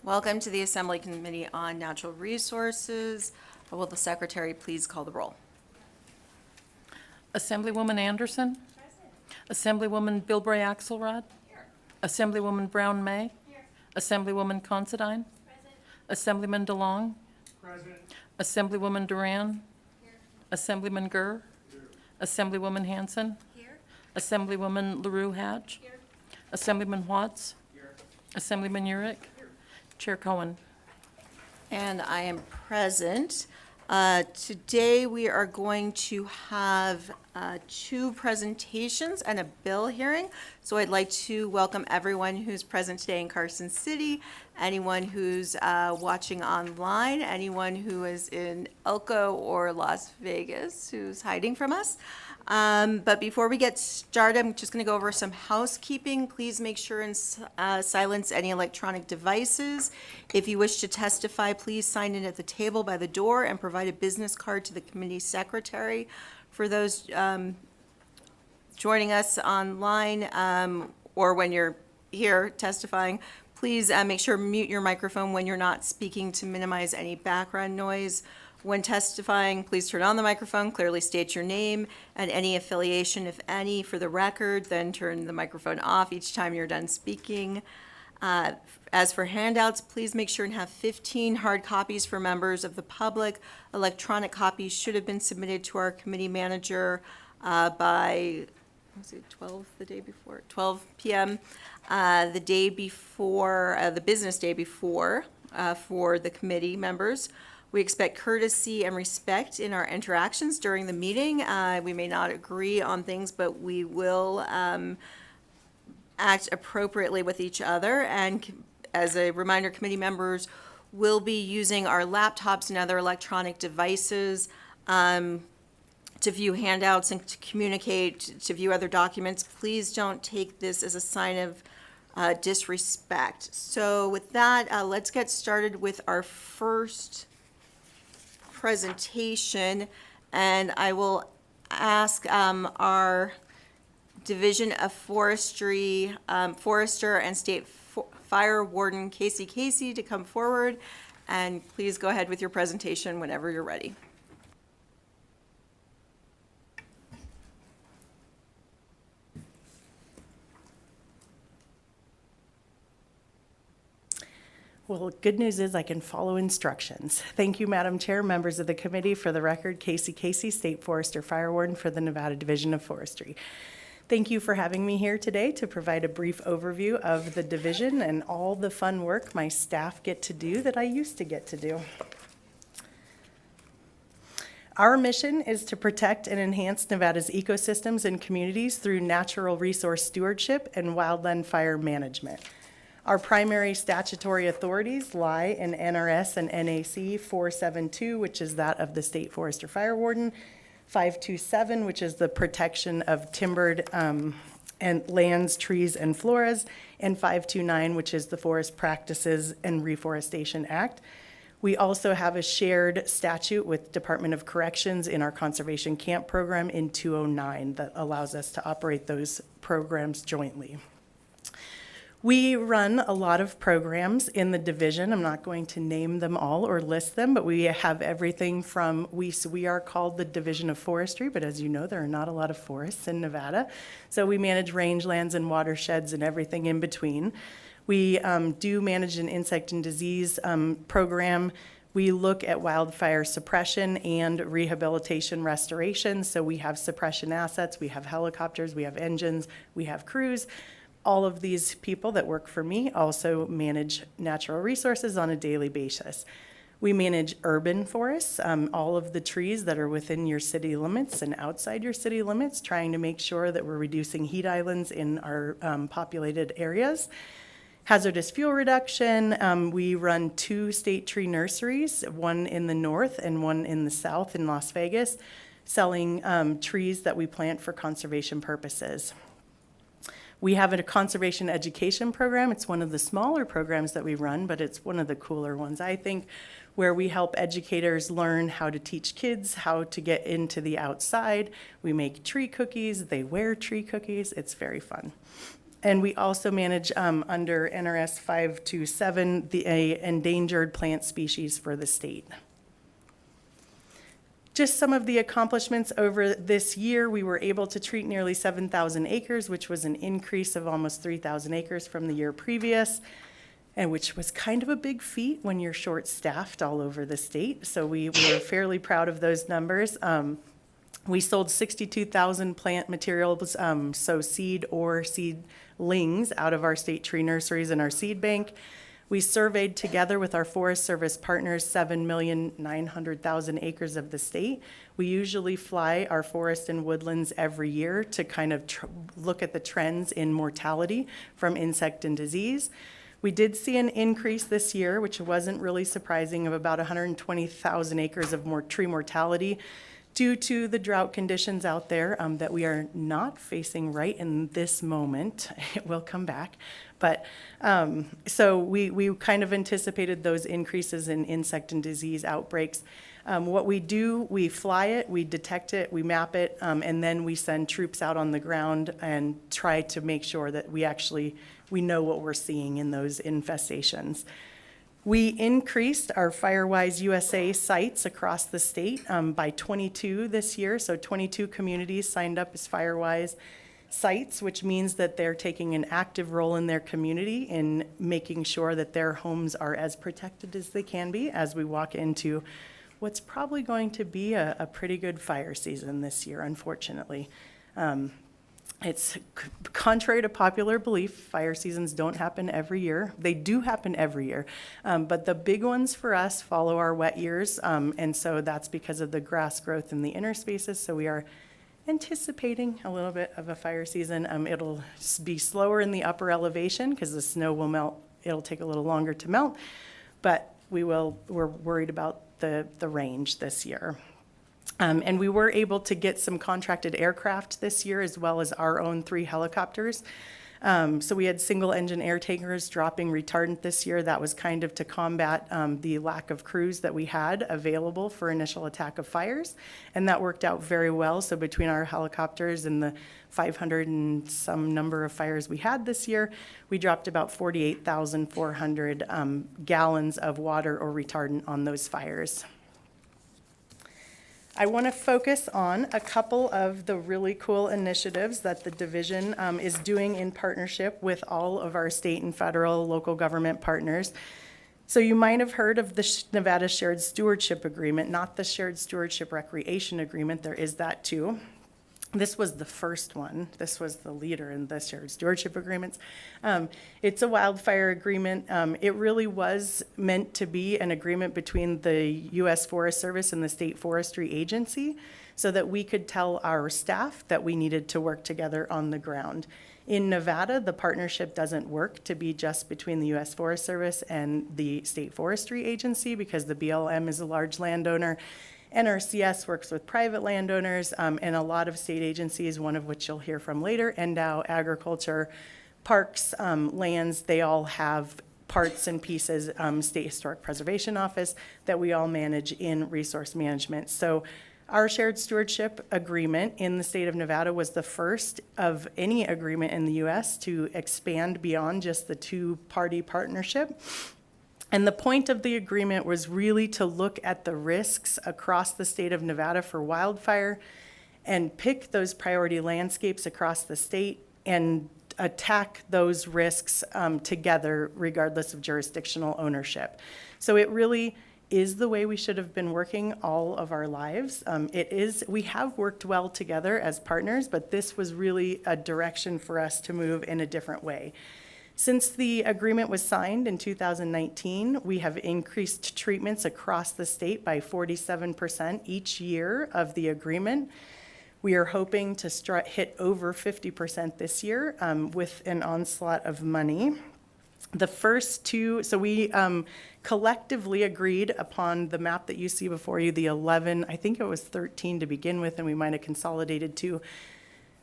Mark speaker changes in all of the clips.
Speaker 1: Welcome to the Assembly Committee on Natural Resources. Will the Secretary please call the roll?
Speaker 2: Assemblywoman Anderson. Assemblywoman Bilbray Axelrod. Assemblywoman Brown May. Assemblywoman Considine. Assemblyman DeLong.
Speaker 3: Present.
Speaker 2: Assemblywoman Duran. Assemblyman Gurr. Assemblywoman Hanson. Assemblywoman LaRue Hatch. Assemblyman Watts. Assemblyman Urick. Chair Cohen.
Speaker 1: And I am present. Today, we are going to have two presentations and a bill hearing. So I'd like to welcome everyone who's present today in Carson City, anyone who's watching online, anyone who is in Elko or Las Vegas who's hiding from us. But before we get started, I'm just going to go over some housekeeping. Please make sure and silence any electronic devices. If you wish to testify, please sign in at the table by the door and provide a business card to the committee secretary. For those joining us online or when you're here testifying, please make sure to mute your microphone when you're not speaking to minimize any background noise. When testifying, please turn on the microphone, clearly state your name and any affiliation, if any, for the record, then turn the microphone off each time you're done speaking. As for handouts, please make sure and have 15 hard copies for members of the public. Electronic copies should have been submitted to our committee manager by, was it 12 the day before? 12 p.m. The day before, the business day before, for the committee members. We expect courtesy and respect in our interactions during the meeting. We may not agree on things, but we will act appropriately with each other. And as a reminder, committee members will be using our laptops and other electronic devices to view handouts and to communicate, to view other documents. Please don't take this as a sign of disrespect. So with that, let's get started with our first presentation, and I will ask our Division of Forestry Forester and State Fire Warden Casey to come forward, and please go ahead with your presentation whenever you're ready.
Speaker 4: Well, good news is I can follow instructions. Thank you, Madam Chair, members of the committee. For the record, Casey, State Forester Fire Warden for the Nevada Division of Forestry. Thank you for having me here today to provide a brief overview of the division and all the fun work my staff get to do that I used to get to do. Our mission is to protect and enhance Nevada's ecosystems and communities through natural resource stewardship and wildland fire management. Our primary statutory authorities lie in NRS and NAC 472, which is that of the State Forester Fire Warden, 527, which is the protection of timbered and lands, trees, and floras, and 529, which is the Forest Practices and Reforestation Act. We also have a shared statute with Department of Corrections in our Conservation Camp program in 209 that allows us to operate those programs jointly. We run a lot of programs in the division. I'm not going to name them all or list them, but we have everything from, we are called the Division of Forestry, but as you know, there are not a lot of forests in Nevada. So we manage rangelands and watersheds and everything in between. We do manage an insect and disease program. We look at wildfire suppression and rehabilitation restoration. So we have suppression assets, we have helicopters, we have engines, we have crews. All of these people that work for me also manage natural resources on a daily basis. We manage urban forests, all of the trees that are within your city limits and outside your city limits, trying to make sure that we're reducing heat islands in our populated areas. Hazardous fuel reduction, we run 2 state tree nurseries, one in the north and one in the south in Las Vegas, selling trees that we plant for conservation purposes. We have a conservation education program. It's one of the smaller programs that we run, but it's one of the cooler ones, I think, where we help educators learn how to teach kids how to get into the outside. We make tree cookies. They wear tree cookies. It's very fun. And we also manage under NRS 527 the endangered plant species for the state. Just some of the accomplishments over this year, we were able to treat nearly 7,000 acres, which was an increase of almost 3,000 acres from the year previous, and which was kind of a big feat when you're short-staffed all over the state. So we were fairly proud of those numbers. We sold 62,000 plant materials, so seed or seedlings out of our state tree nurseries and our seed bank. We surveyed together with our Forest Service partners 7,900,000 acres of the state. We usually fly our forest and woodlands every year to kind of look at the trends in mortality from insect and disease. We did see an increase this year, which wasn't really surprising, of about 120,000 acres of tree mortality due to the drought conditions out there that we are not facing right in this moment. It will come back. But so we kind of anticipated those increases in insect and disease outbreaks. What we do, we fly it, we detect it, we map it, and then we send troops out on the ground and try to make sure that we know what we're seeing in those infestations. We increased our FireWise USA sites across the state by 22 this year, so 22 communities signed up as FireWise sites, which means that they're taking an active role in their community in making sure that their homes are as protected as they can be as we walk into what's probably going to be a pretty good fire season this year, unfortunately. It's contrary to popular belief, fire seasons don't happen every year. They do happen every year, but the big ones for us follow our wet years, and so that's because of the grass growth in the inner spaces, so we are anticipating a little bit of a fire season. It'll be slower in the upper elevation because the snow will melt. It'll take a little longer to melt, but we're worried about the range this year. And we were able to get some contracted aircraft this year, as well as our own 3 helicopters. So we had single-engine air tankers dropping retardant this year. That was kind of to combat the lack of crews that we had available for initial attack of fires. And that worked out very well. So between our helicopters and the 500 and some number of fires we had this year, we dropped about 48,400 gallons of water or retardant on those fires. I want to focus on a couple of the really cool initiatives that the division is doing in partnership with all of our state and federal local government partners. So you might have heard of the Nevada Shared Stewardship Agreement, not the Shared Stewardship Recreation Agreement. There is that too. This was the first one. This was the leader in the shared stewardship agreements. It's a wildfire agreement. It really was meant to be an agreement between the U.S. Forest Service and the State Forestry Agency so that we could tell our staff that we needed to work together on the ground. In Nevada, the partnership doesn't work to be just between the U.S. Forest Service and the State Forestry Agency because the BLM is a large landowner. NRCS works with private landowners and a lot of state agencies, one of which you'll hear from later, NDOW, agriculture, parks, lands, they all have parts and pieces, State Historic Preservation Office, that we all manage in resource management. So our shared stewardship agreement in the state of Nevada was the first of any agreement in the U.S. to expand beyond just the 2-party partnership. And the point of the agreement was really to look at the risks across the state of Nevada for wildfire and pick those priority landscapes across the state and attack those risks together regardless of jurisdictional ownership. So it really is the way we should have been working all of our lives. We have worked well together as partners, but this was really a direction for us to move in a different way. Since the agreement was signed in 2019, we have increased treatments across the state by 47% each year of the agreement. We are hoping to hit over 50% this year with an onslaught of money. The first 2, so we collectively agreed upon the map that you see before you, the 11, I think it was 13 to begin with, and we might have consolidated 2.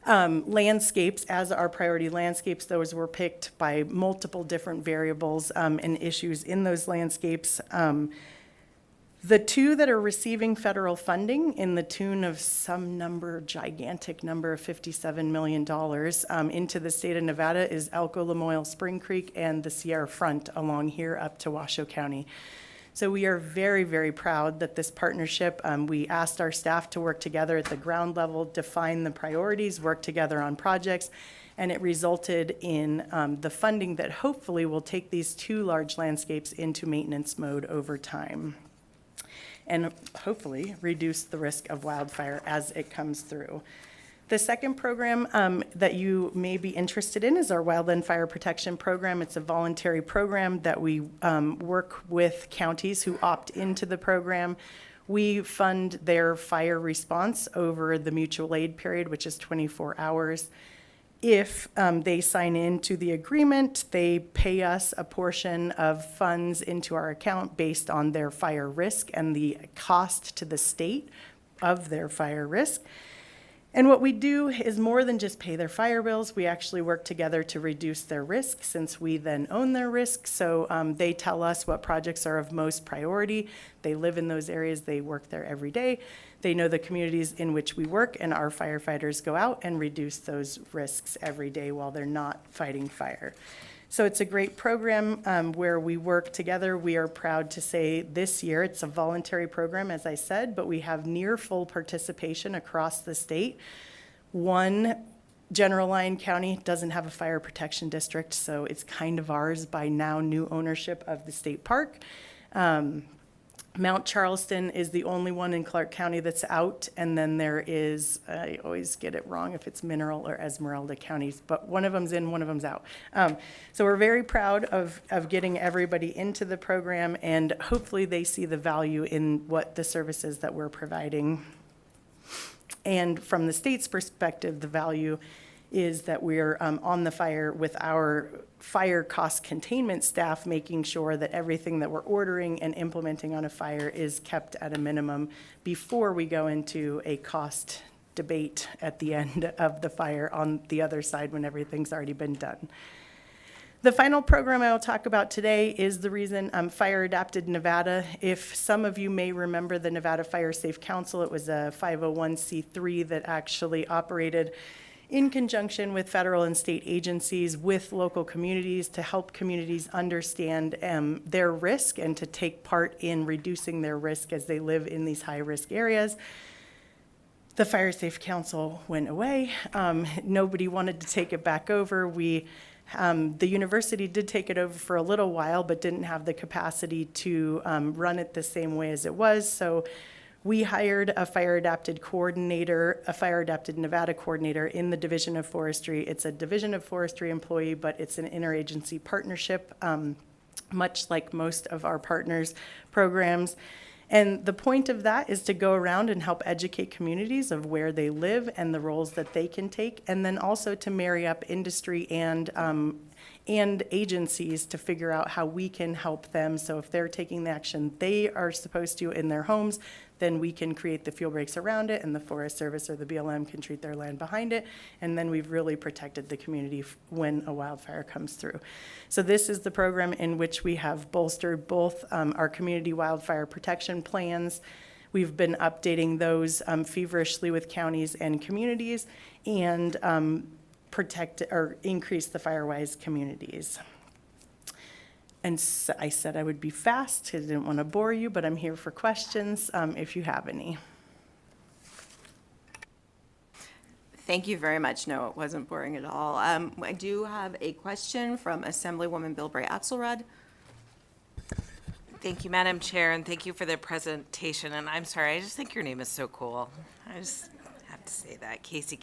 Speaker 4: Landscapes as our priority landscapes. Those were picked by multiple different variables and issues in those landscapes. The two that are receiving federal funding in the tune of some number, gigantic number of $57 million into the state of Nevada is Elko, Lamoille, Spring Creek, and the Sierra Front along here up to Washoe County. So we are very, very proud that this partnership, we asked our staff to work together at the ground level, define the priorities, work together on projects, and it resulted in the funding that hopefully will take these two large landscapes into maintenance mode over time, and hopefully reduce the risk of wildfire as it comes through. The second program that you may be interested in is our Wildland Fire Protection Program. It's a voluntary program that we work with counties who opt into the program. We fund their fire response over the mutual aid period, which is 24 hours. If they sign into the agreement, they pay us a portion of funds into our account based on their fire risk and the cost to the state of their fire risk. And what we do is more than just pay their fire bills. We actually work together to reduce their risk, since we then own their risk. So they tell us what projects are of most priority. They live in those areas. They work there every day. They know the communities in which we work, and our firefighters go out and reduce those risks every day while they're not fighting fire. So it's a great program where we work together. We are proud to say this year, it's a voluntary program, as I said, but we have near full participation across the state. One, General Lyon County doesn't have a fire protection district, so it's kind of ours by now new ownership of the state park. Mount Charleston is the only one in Clark County that's out, and then there is, I always get it wrong if it's Mineral or Esmeralda counties, but one of them's in, one of them's out. So we're very proud of getting everybody into the program, and hopefully they see the value in what the services that we're providing. And from the state's perspective, the value is that we're on the fire with our fire cost containment staff, making sure that everything that we're ordering and implementing on a fire is kept at a minimum before we go into a cost debate at the end of the fire on the other side when everything's already been done. The final program I will talk about today is the reason Fire Adapted Nevada. If some of you may remember the Nevada Fire Safe Council, it was a 501c3 that actually operated in conjunction with federal and state agencies with local communities to help communities understand their risk and to take part in reducing their risk as they live in these high-risk areas. The Fire Safe Council went away. Nobody wanted to take it back over. The university did take it over for a little while, but didn't have the capacity to run it the same way as it was. So we hired a fire adapted coordinator, a fire adapted Nevada coordinator in the Division of Forestry. It's a Division of Forestry employee, but it's an interagency partnership, much like most of our partners' programs. And the point of that is to go around and help educate communities of where they live and the roles that they can take, and then also to marry up industry and agencies to figure out how we can help them. So if they're taking the action they are supposed to in their homes, then we can create the fuel breaks around it, and the Forest Service or the BLM can treat their land behind it, and then we've really protected the community when a wildfire comes through. So this is the program in which we have bolstered both our community wildfire protection plans. We've been updating those feverishly with counties and communities, and protect or increase the FireWise communities. And so I said I would be fast. I didn't want to bore you, but I'm here for questions if you have any.
Speaker 1: Thank you very much. No, it wasn't boring at all. I do have a question from Assemblywoman Bilbray Axelrod.
Speaker 3: Thank you, Madam Chair, and thank you for the presentation. And I'm sorry, I just think your name is so cool. I just have to say that, Casey.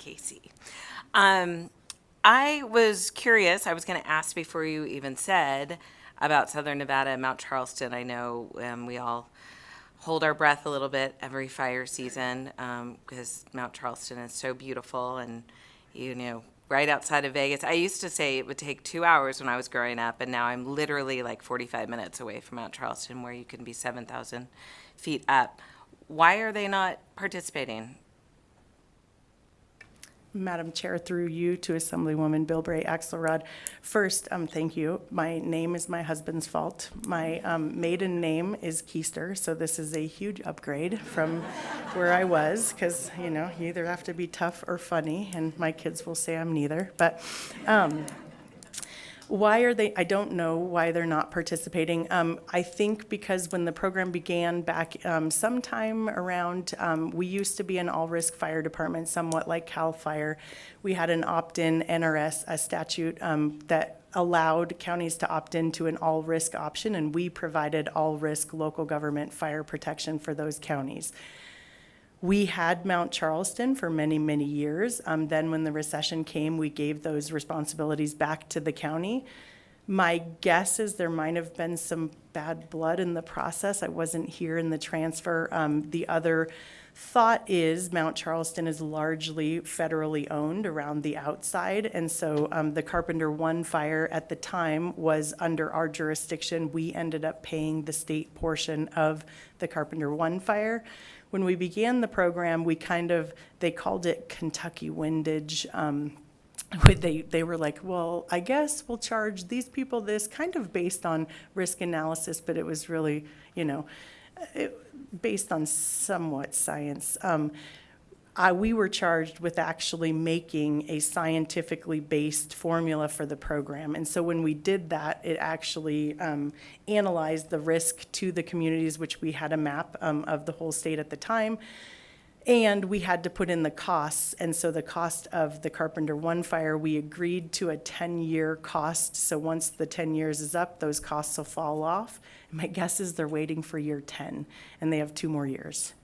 Speaker 3: I was curious, I was going to ask before you even said about Southern Nevada and Mount Charleston. I know we all hold our breath a little bit every fire season because Mount Charleston is so beautiful and, you know, right outside of Vegas. I used to say it would take 2 hours when I was growing up, and now I'm literally like 45 minutes away from Mount Charleston, where you can be 7,000 feet up. Why are they not participating?
Speaker 4: Madam Chair, through you to Assemblywoman Bilbray Axelrod. First, thank you. My name is my husband's fault. My maiden name is Keister, so this is a huge upgrade from where I was, because, you know, you either have to be tough or funny, and my kids will say I'm neither. But why are they, I don't know why they're not participating. I think because when the program began back sometime around, we used to be an all-risk fire department, somewhat like CAL FIRE. We had an opt-in NRS, a statute that allowed counties to opt into an all-risk option, and we provided all-risk local government fire protection for those counties. We had Mount Charleston for many, many years. Then when the recession came, we gave those responsibilities back to the county. My guess is there might have been some bad blood in the process. I wasn't here in the transfer. The other thought is Mount Charleston is largely federally owned around the outside. And so the Carpenter 1 fire at the time was under our jurisdiction. We ended up paying the state portion of the Carpenter 1 fire. When we began the program, they called it Kentucky windage. They were like, well, I guess we'll charge these people this, kind of based on risk analysis, but it was really, based on somewhat science. We were charged with actually making a scientifically based formula for the program. And so when we did that, it actually analyzed the risk to the communities, which we had a map of the whole state at the time. And we had to put in the costs. And so the cost of the Carpenter 1 fire, we agreed to a 10-year cost. So once the 10 years is up, those costs will fall off. And my guess is they're waiting for year 10, and they have 2 more years.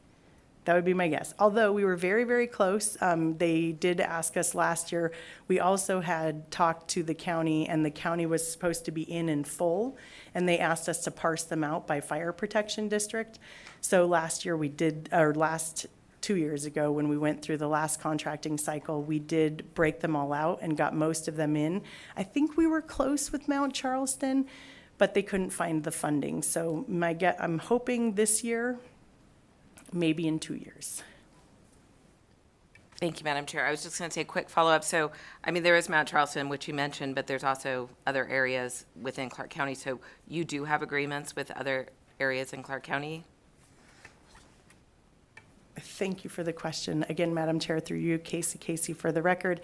Speaker 4: That would be my guess. Although we were very, very close. They did ask us last year. We also had talked to the county, and the county was supposed to be in full, and they asked us to parse them out by fire protection district. So last 2 years ago, when we went through the last contracting cycle, we did break them all out and got most of them in. I think we were close with Mount Charleston, but they couldn't find the funding. So I'm hoping this year, maybe in 2 years.
Speaker 3: Thank you, Madam Chair. I was just going to say a quick follow-up. So, there is Mount Charleston, which you mentioned, but there's also other areas within Clark County. So you do have agreements with other areas in Clark County?
Speaker 4: Thank you for the question. Again, Madam Chair, through you, Casey, for the record.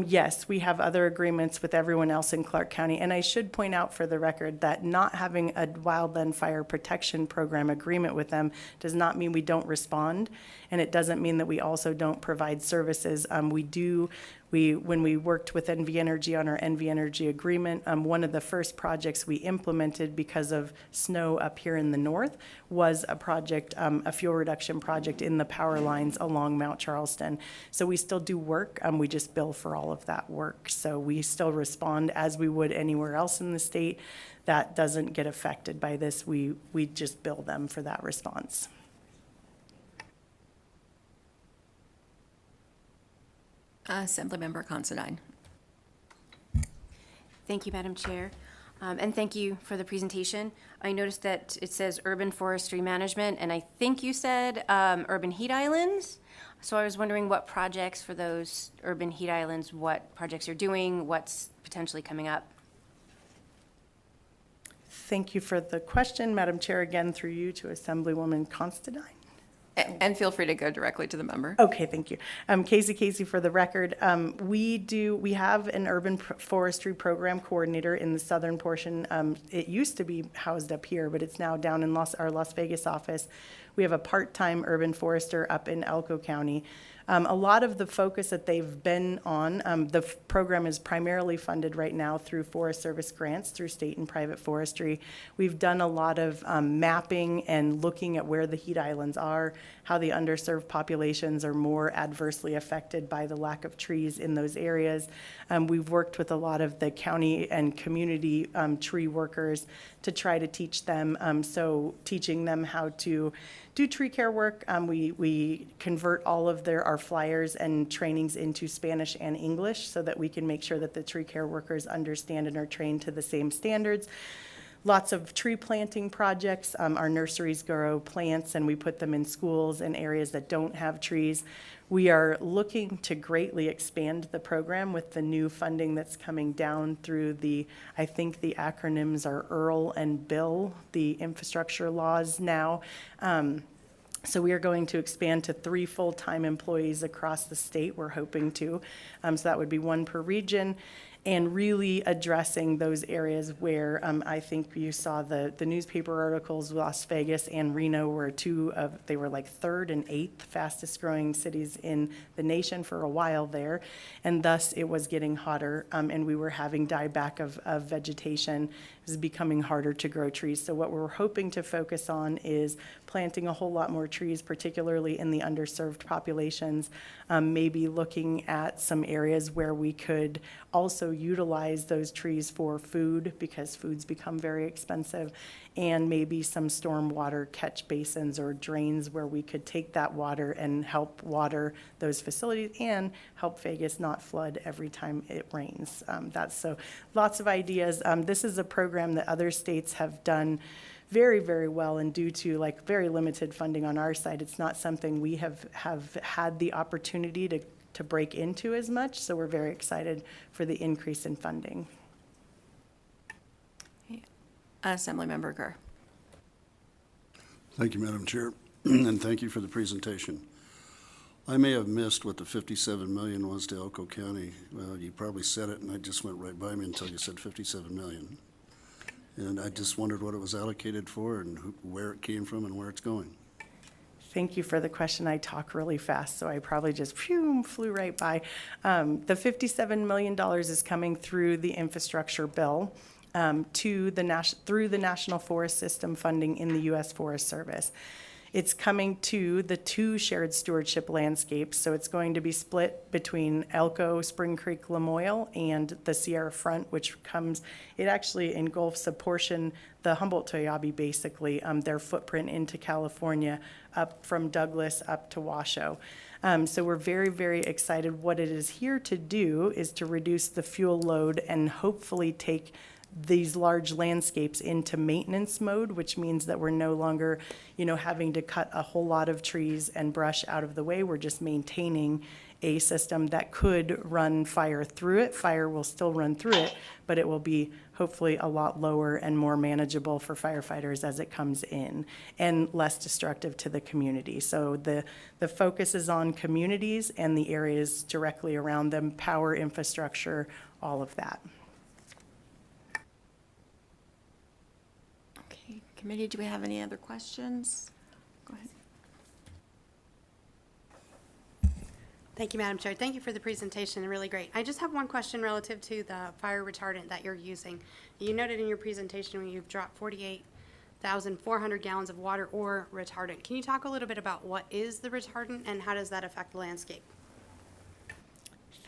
Speaker 4: Yes, we have other agreements with everyone else in Clark County. And I should point out for the record that not having a wildland fire protection program agreement with them does not mean we don't respond. And it doesn't mean that we also don't provide services. When we worked with NV Energy on our NV Energy agreement, one of the first projects we implemented because of snow up here in the north was a project, a fuel reduction project in the power lines along Mount Charleston. So we still do work, we just bill for all of that work. So we still respond as we would anywhere else in the state that doesn't get affected by this. We just bill them for that response.
Speaker 1: Assemblymember Considine.
Speaker 5: Thank you, Madam Chair, and thank you for the presentation. I noticed that it says urban forestry management, and I think you said urban heat islands. So I was wondering what projects for those urban heat islands, what projects you're doing, what's potentially coming up.
Speaker 4: Thank you for the question, Madam Chair, again through you to Assemblywoman Considine.
Speaker 1: And feel free to go directly to the member.
Speaker 4: Okay, thank you. Casey, for the record, we have an urban forestry program coordinator in the southern portion. It used to be housed up here, but it's now down in our Las Vegas office. We have a part-time urban forester up in Elko County. A lot of the focus that they've been on, the program is primarily funded right now through Forest Service grants, through state and private forestry. We've done a lot of mapping and looking at where the heat islands are, how the underserved populations are more adversely affected by the lack of trees in those areas. We've worked with a lot of the county and community tree workers to try to teach them, teaching them how to do tree care work. We convert all of our flyers and trainings into Spanish and English so that we can make sure that the tree care workers understand and are trained to the same standards. Lots of tree planting projects. Our nurseries grow plants and we put them in schools and areas that don't have trees. We are looking to greatly expand the program with the new funding that's coming down through I think the acronyms are Earl and Bill, the infrastructure laws now. So we are going to expand to 3 full-time employees across the state, we're hoping to. So that would be 1 per region. And really addressing those areas where I think you saw the newspaper articles, Las Vegas and Reno were they were like 3rd and 8th fastest growing cities in the nation for a while there. And thus it was getting hotter and we were having dieback of vegetation. It was becoming harder to grow trees. So what we're hoping to focus on is planting a whole lot more trees, particularly in the underserved populations. Maybe looking at some areas where we could also utilize those trees for food because foods become very expensive, and maybe some stormwater catch basins or drains where we could take that water and help water those facilities and help Vegas not flood every time it rains. So lots of ideas. This is a program that other states have done very, very well, and due to like very limited funding on our side, it's not something we have had the opportunity to break into as much, so we're very excited for the increase in funding.
Speaker 1: Assemblymember Kerr.
Speaker 6: Thank you, Madam Chair, and thank you for the presentation. I may have missed what the 57 million was to Elko County. Well, you probably said it, and I just went right by me until you said 57 million. And I just wondered what it was allocated for and where it came from and where it's going.
Speaker 4: Thank you for the question. I talk really fast, so I probably just flew right by. The $57 million is coming through the infrastructure bill through the National Forest System funding in the U.S. Forest Service. It's coming to the 2 shared stewardship landscapes, so it's going to be split between Elko, Spring Creek, Lamoille, and the Sierra Front, it actually engulfs a portion, the Humboldt-Toyabe basically, their footprint into California, up from Douglas up to Washoe. So we're very, very excited. What it is here to do is to reduce the fuel load and hopefully take these large landscapes into maintenance mode, which means that we're no longer, having to cut a whole lot of trees and brush out of the way. We're just maintaining a system that could run fire through it. Fire will still run through it, but it will be hopefully a lot lower and more manageable for firefighters as it comes in and less destructive to the community. So the focus is on communities and the areas directly around them, power infrastructure, all of that.
Speaker 1: Okay, committee, do we have any other questions? Go ahead.
Speaker 7: Thank you, Madam Chair. Thank you for the presentation, really great. I just have one question relative to the fire retardant that you're using. You noted in your presentation you've dropped 48,400 gallons of water or retardant. Can you talk a little bit about what is the retardant and how does that affect the landscape?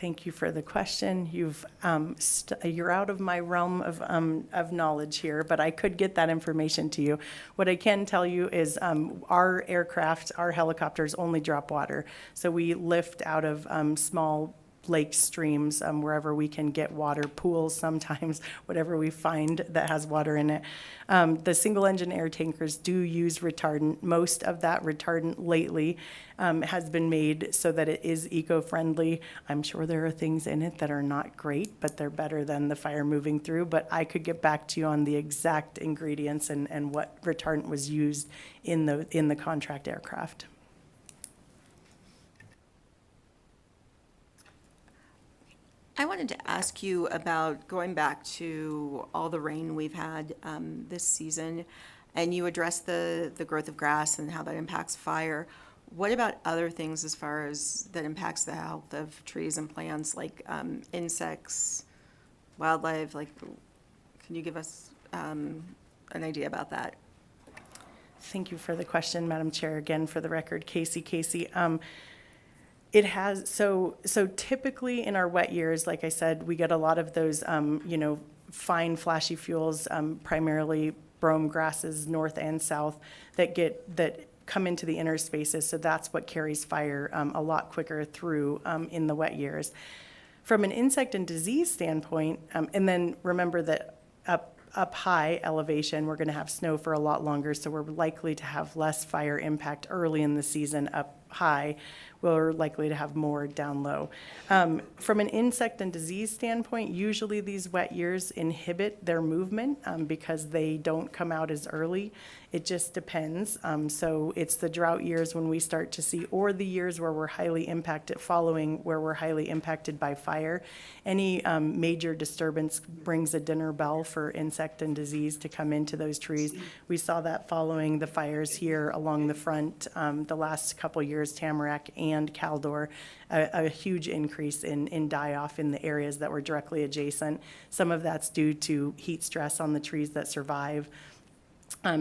Speaker 4: Thank you for the question. You're out of my realm of knowledge here, but I could get that information to you. What I can tell you is our aircraft, our helicopters only drop water. So we lift out of small lakes, streams, wherever we can get water, pools sometimes, whatever we find that has water in it. The single engine air tankers do use retardant. Most of that retardant lately has been made so that it is eco-friendly. I'm sure there are things in it that are not great, but they're better than the fire moving through. But I could get back to you on the exact ingredients and what retardant was used in the contract aircraft.
Speaker 1: I wanted to ask you about going back to all the rain we've had this season, and you addressed the growth of grass and how that impacts fire. What about other things as far as that impacts the health of trees and plants, like insects, wildlife? Like, can you give us an idea about that?
Speaker 4: Thank you for the question, Madam Chair. Again, for the record, Casey. It has, so typically in our wet years, like I said, we get a lot of those, fine flashy fuels, primarily brome grasses, north and south, that come into the inner spaces. So that's what carries fire a lot quicker through in the wet years. From an insect and disease standpoint, and then remember that up high elevation, we're going to have snow for a lot longer, so we're likely to have less fire impact early in the season up high. We're likely to have more down low. From an insect and disease standpoint, usually these wet years inhibit their movement because they don't come out as early. It just depends. So it's the drought years when we start to see, or the years where we're highly impacted, following where we're highly impacted by fire. Any major disturbance brings a dinner bell for insect and disease to come into those trees. We saw that following the fires here along the front the last couple years, Tamarack and Caldor, a huge increase in die-off in the areas that were directly adjacent. Some of that's due to heat stress on the trees that survive.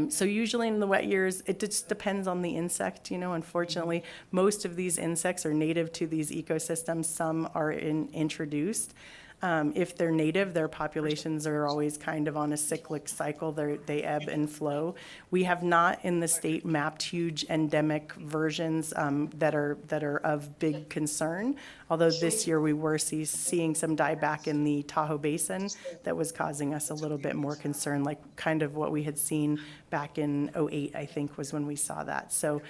Speaker 4: So usually in the wet years, it just depends on the insect, unfortunately. Most of these insects are native to these ecosystems. Some are introduced. If they're native, their populations are always kind of on a cyclic cycle. They ebb and flow. We have not in the state mapped huge endemic versions that are of big concern. Although this year we were seeing some dieback in the Tahoe Basin that was causing us a little bit more concern, like kind of what we had seen back in '08, I think, was when we saw that. So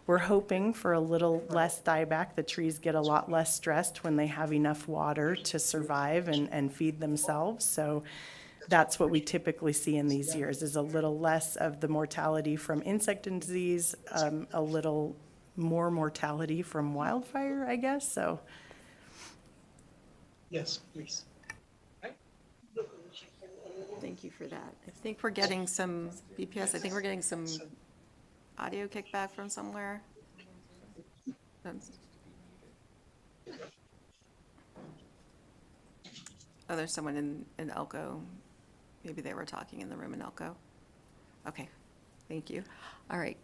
Speaker 4: we're hoping for a little less dieback. The trees get a lot less stressed when they have enough water to survive and feed themselves. So that's what we typically see in these years, is a little less of the mortality from insect and disease, a little more mortality from wildfire, I guess, so.
Speaker 8: Yes, please.
Speaker 1: Thank you for that. I think we're getting some BPS, I think we're getting some audio kickback from somewhere. Oh, there's someone in Elko. Maybe they were talking in the room in Elko. Okay, thank you. All right,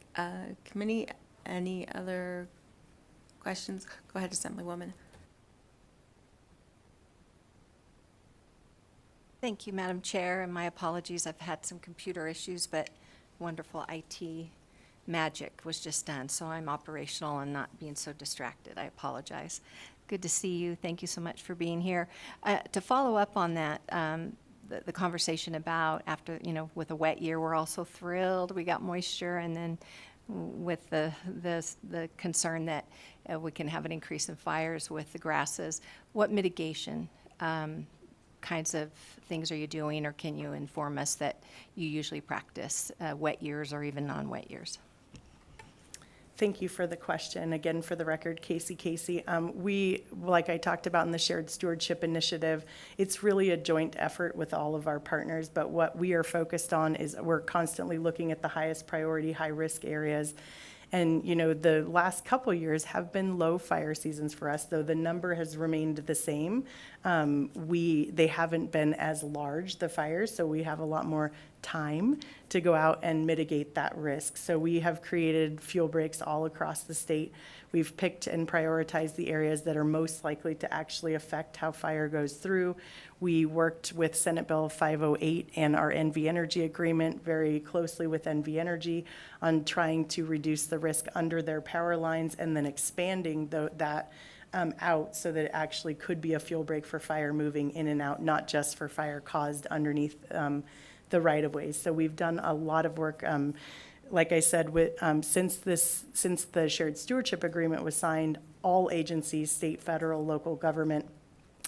Speaker 1: committee, any other questions? Go ahead, Assemblywoman.
Speaker 9: Thank you, Madam Chair, and my apologies. I've had some computer issues, but wonderful IT magic was just done, so I'm operational and not being so distracted. I apologize. Good to see you. Thank you so much for being here. To follow up on that, the conversation about after, with a wet year, we're also thrilled we got moisture, and then with the concern that we can have an increase in fires with the grasses. What mitigation kinds of things are you doing, or can you inform us that you usually practice wet years or even non-wet years?
Speaker 4: Thank you for the question. Again, for the record, Casey. We, like I talked about in the Shared Stewardship Initiative, it's really a joint effort with all of our partners, but what we are focused on is we're constantly looking at the highest priority, high-risk areas. And, the last couple years have been low fire seasons for us, though the number has remained the same. They haven't been as large, the fires, so we have a lot more time to go out and mitigate that risk. So we have created fuel breaks all across the state. We've picked and prioritized the areas that are most likely to actually affect how fire goes through. We worked with Senate Bill 508 and our NV Energy agreement very closely with NV Energy on trying to reduce the risk under their power lines and then expanding that out so that it actually could be a fuel break for fire moving in and out, not just for fire caused underneath the right-of-ways. So we've done a lot of work. Like I said, since the Shared Stewardship Agreement was signed, all agencies, state, federal, local government,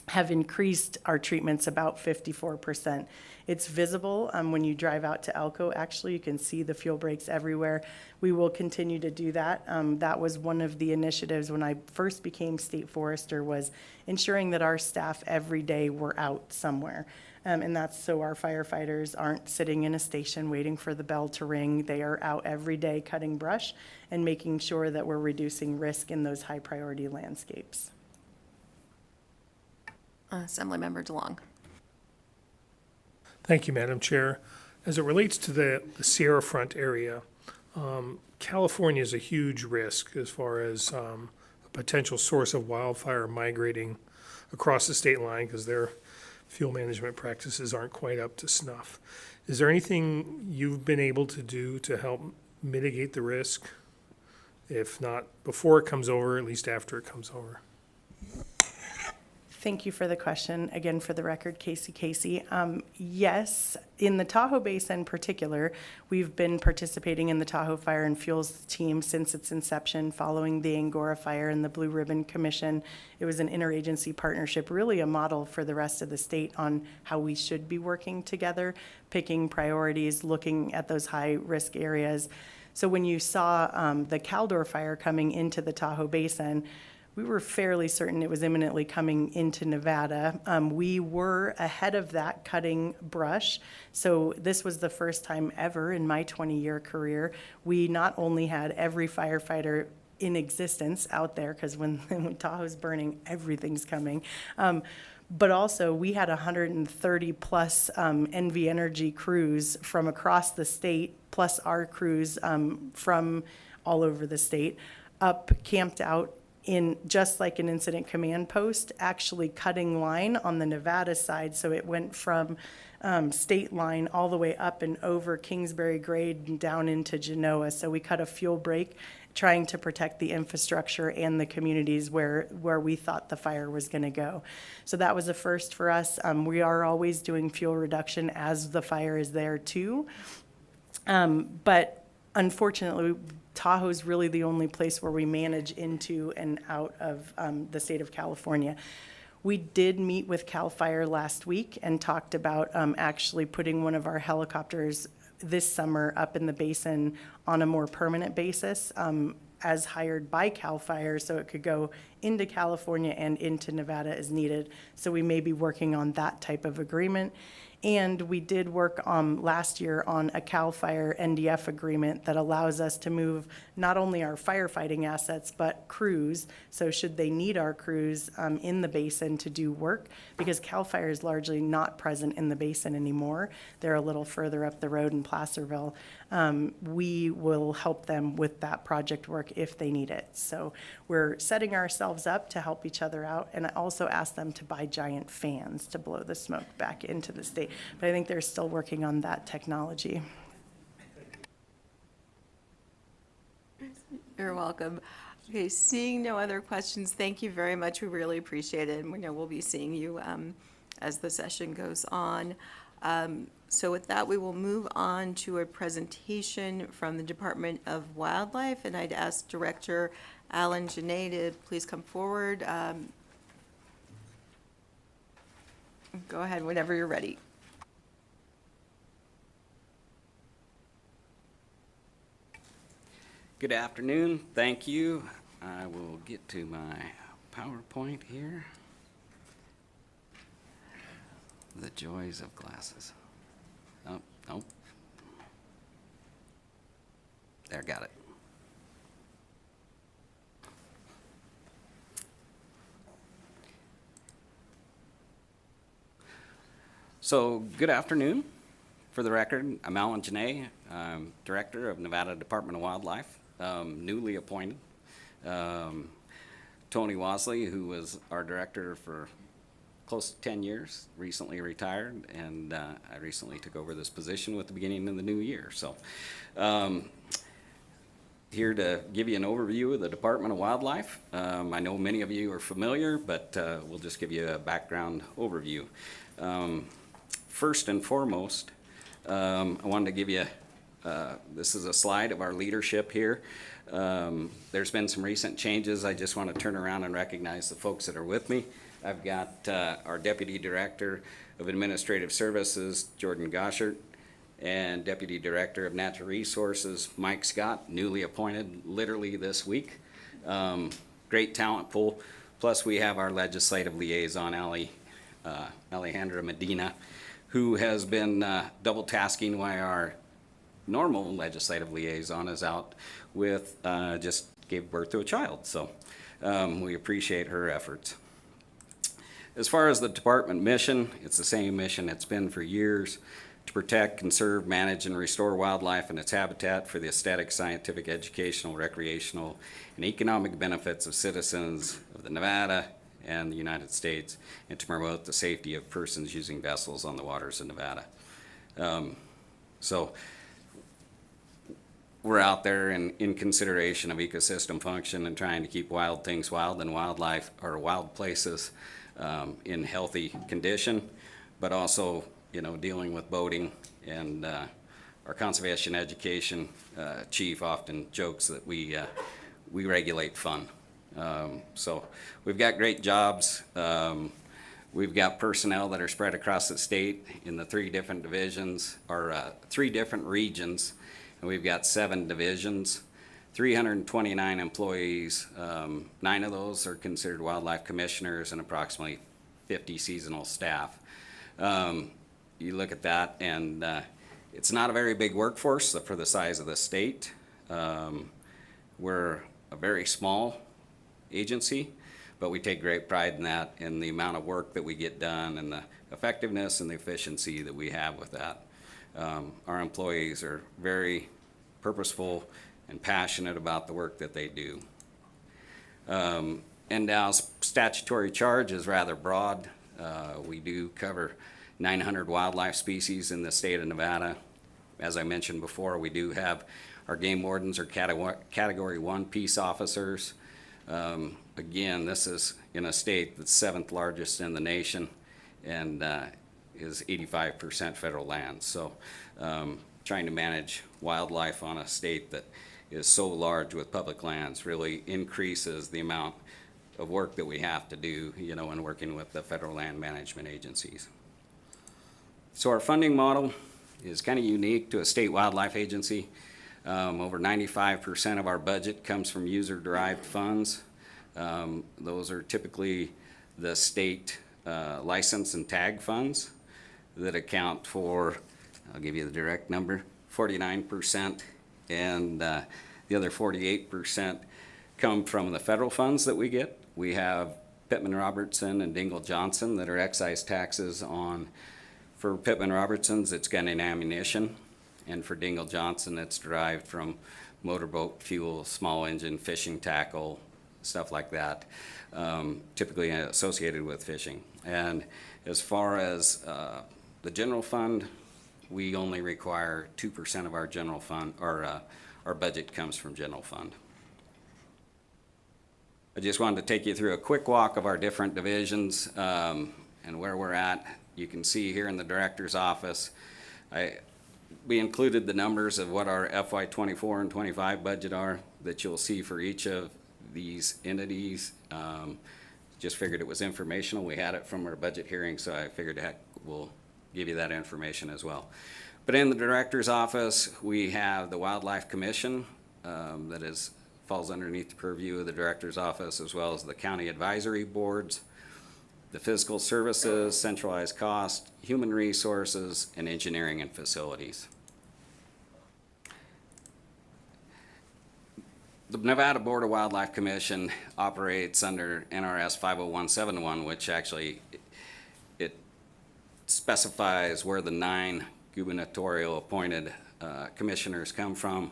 Speaker 4: have increased our treatments about 54%. It's visible when you drive out to Elko. Actually, you can see the fuel breaks everywhere. We will continue to do that. That was one of the initiatives when I first became state forester, was ensuring that our staff every day were out somewhere. And that's so our firefighters aren't sitting in a station waiting for the bell to ring. They are out every day cutting brush and making sure that we're reducing risk in those high priority landscapes.
Speaker 1: Assemblymember DeLong.
Speaker 8: Thank you, Madam Chair. As it relates to the Sierra Front area, California is a huge risk as far as a potential source of wildfire migrating across the state line because their fuel management practices aren't quite up to snuff. Is there anything you've been able to do to help mitigate the risk? If not before it comes over, at least after it comes over?
Speaker 4: Thank you for the question. Again, for the record, Casey. Yes, in the Tahoe Basin in particular, we've been participating in the Tahoe Fire and Fuels team since its inception, following the Angora Fire and the Blue Ribbon Commission. It was an interagency partnership, really a model for the rest of the state on how we should be working together, picking priorities, looking at those high-risk areas. So when you saw the Caldor Fire coming into the Tahoe Basin, we were fairly certain it was imminently coming into Nevada. We were ahead of that, cutting brush. So this was the first time ever in my 20-year career. We not only had every firefighter in existence out there, because when Tahoe's burning, everything's coming. But also, we had 130 plus NV Energy crews from across the state, plus our crews from all over the state, up, camped out in just like an incident command post, actually cutting line on the Nevada side. So it went from state line all the way up and over Kingsbury Grade and down into Genoa. So we cut a fuel break, trying to protect the infrastructure and the communities where we thought the fire was going to go. So that was a first for us. We are always doing fuel reduction as the fire is there too. But unfortunately, Tahoe's really the only place where we manage into and out of the state of California. We did meet with CAL FIRE last week and talked about actually putting one of our helicopters this summer up in the basin on a more permanent basis, as hired by CAL FIRE, so it could go into California and into Nevada as needed. So we may be working on that type of agreement. And we did work last year on a CAL FIRE NDF agreement that allows us to move not only our firefighting assets, but crews. So should they need our crews in the basin to do work, because CAL FIRE is largely not present in the basin anymore. They're a little further up the road in Placerville. We will help them with that project work if they need it. So we're setting ourselves up to help each other out. And I also asked them to buy giant fans to blow the smoke back into the state. But I think they're still working on that technology.
Speaker 1: You're welcome. Okay, seeing no other questions, thank you very much. We really appreciate it. And we know we'll be seeing you as the session goes on. So with that, we will move on to a presentation from the Department of Wildlife. And I'd ask Director Alan Genet to please come forward. Go ahead whenever you're ready.
Speaker 10: Good afternoon. Thank you. I will get to my PowerPoint here. The joys of glasses. Oh, nope. There, got it. So, good afternoon. For the record, I'm Alan Genet. I'm Director of Nevada Department of Wildlife, newly appointed. Tony Wasley, who was our director for close to 10 years, recently retired, and I recently took over this position with the beginning of the new year. So, here to give you an overview of the Department of Wildlife. I know many of you are familiar, but we'll just give you a background overview. First and foremost, I wanted to give you, this is a slide of our leadership here. There's been some recent changes. I just want to turn around and recognize the folks that are with me. I've got our Deputy Director of Administrative Services, Jordan Goshert, and Deputy Director of Natural Resources, Mike Scott, newly appointed literally this week. Great talent pool. Plus we have our legislative liaison, Alejandra Medina, who has been double tasking while our normal legislative liaison is out with, just gave birth to a child. So we appreciate her efforts. As far as the department mission, it's the same mission it's been for years: to protect, conserve, manage, and restore wildlife and its habitat for the aesthetic, scientific, educational, recreational, and economic benefits of citizens of the Nevada and the United States, and to promote the safety of persons using vessels on the waters of Nevada. So we're out there in consideration of ecosystem function and trying to keep wild things wild and wildlife or wild places in healthy condition, but also, dealing with boating. And our conservation education chief often jokes that we regulate fun. So we've got great jobs. We've got personnel that are spread across the state in the 3 different divisions, or 3 different regions, and we've got 7 divisions, 329 employees. 9 of those are considered wildlife commissioners and approximately 50 seasonal staff. You look at that, and it's not a very big workforce for the size of the state. We're a very small agency, but we take great pride in that, and the amount of work that we get done, and the effectiveness and the efficiency that we have with that. Our employees are very purposeful and passionate about the work that they do. NDOW's statutory charge is rather broad. We do cover 900 wildlife species in the state of Nevada. As I mentioned before, we do have our game wardens are Category 1 peace officers. Again, this is in a state that's 7th largest in the nation and is 85% federal land. So trying to manage wildlife on a state that is so large with public lands really increases the amount of work that we have to do, in working with the federal land management agencies. So our funding model is kind of unique to a state wildlife agency. Over 95% of our budget comes from user-derived funds. Those are typically the state license and tag funds that account for, I'll give you the direct number, 49%, and the other 48% come from the federal funds that we get. We have Pittman-Robertson and Dingell-Johnson that are excise taxes on. For Pittman-Robertson's, it's gun and ammunition, and for Dingell-Johnson, it's derived from motorboat fuel, small engine, fishing tackle, stuff like that, typically associated with fishing. And as far as the general fund, we only require 2% of our general fund, or our budget comes from general fund. I just wanted to take you through a quick walk of our different divisions and where we're at. You can see here in the director's office, we included the numbers of what our FY24 and 25 budget are that you'll see for each of these entities. Just figured it was informational. We had it from our budget hearing, so I figured we'll give you that information as well. But in the director's office, we have the Wildlife Commission that falls underneath the purview of the director's office, as well as the county advisory boards, the physical services, centralized cost, human resources, and engineering and facilities. The Nevada Board of Wildlife Commission operates under NRS 50171, which actually it specifies where the 9 gubernatorial appointed commissioners come from.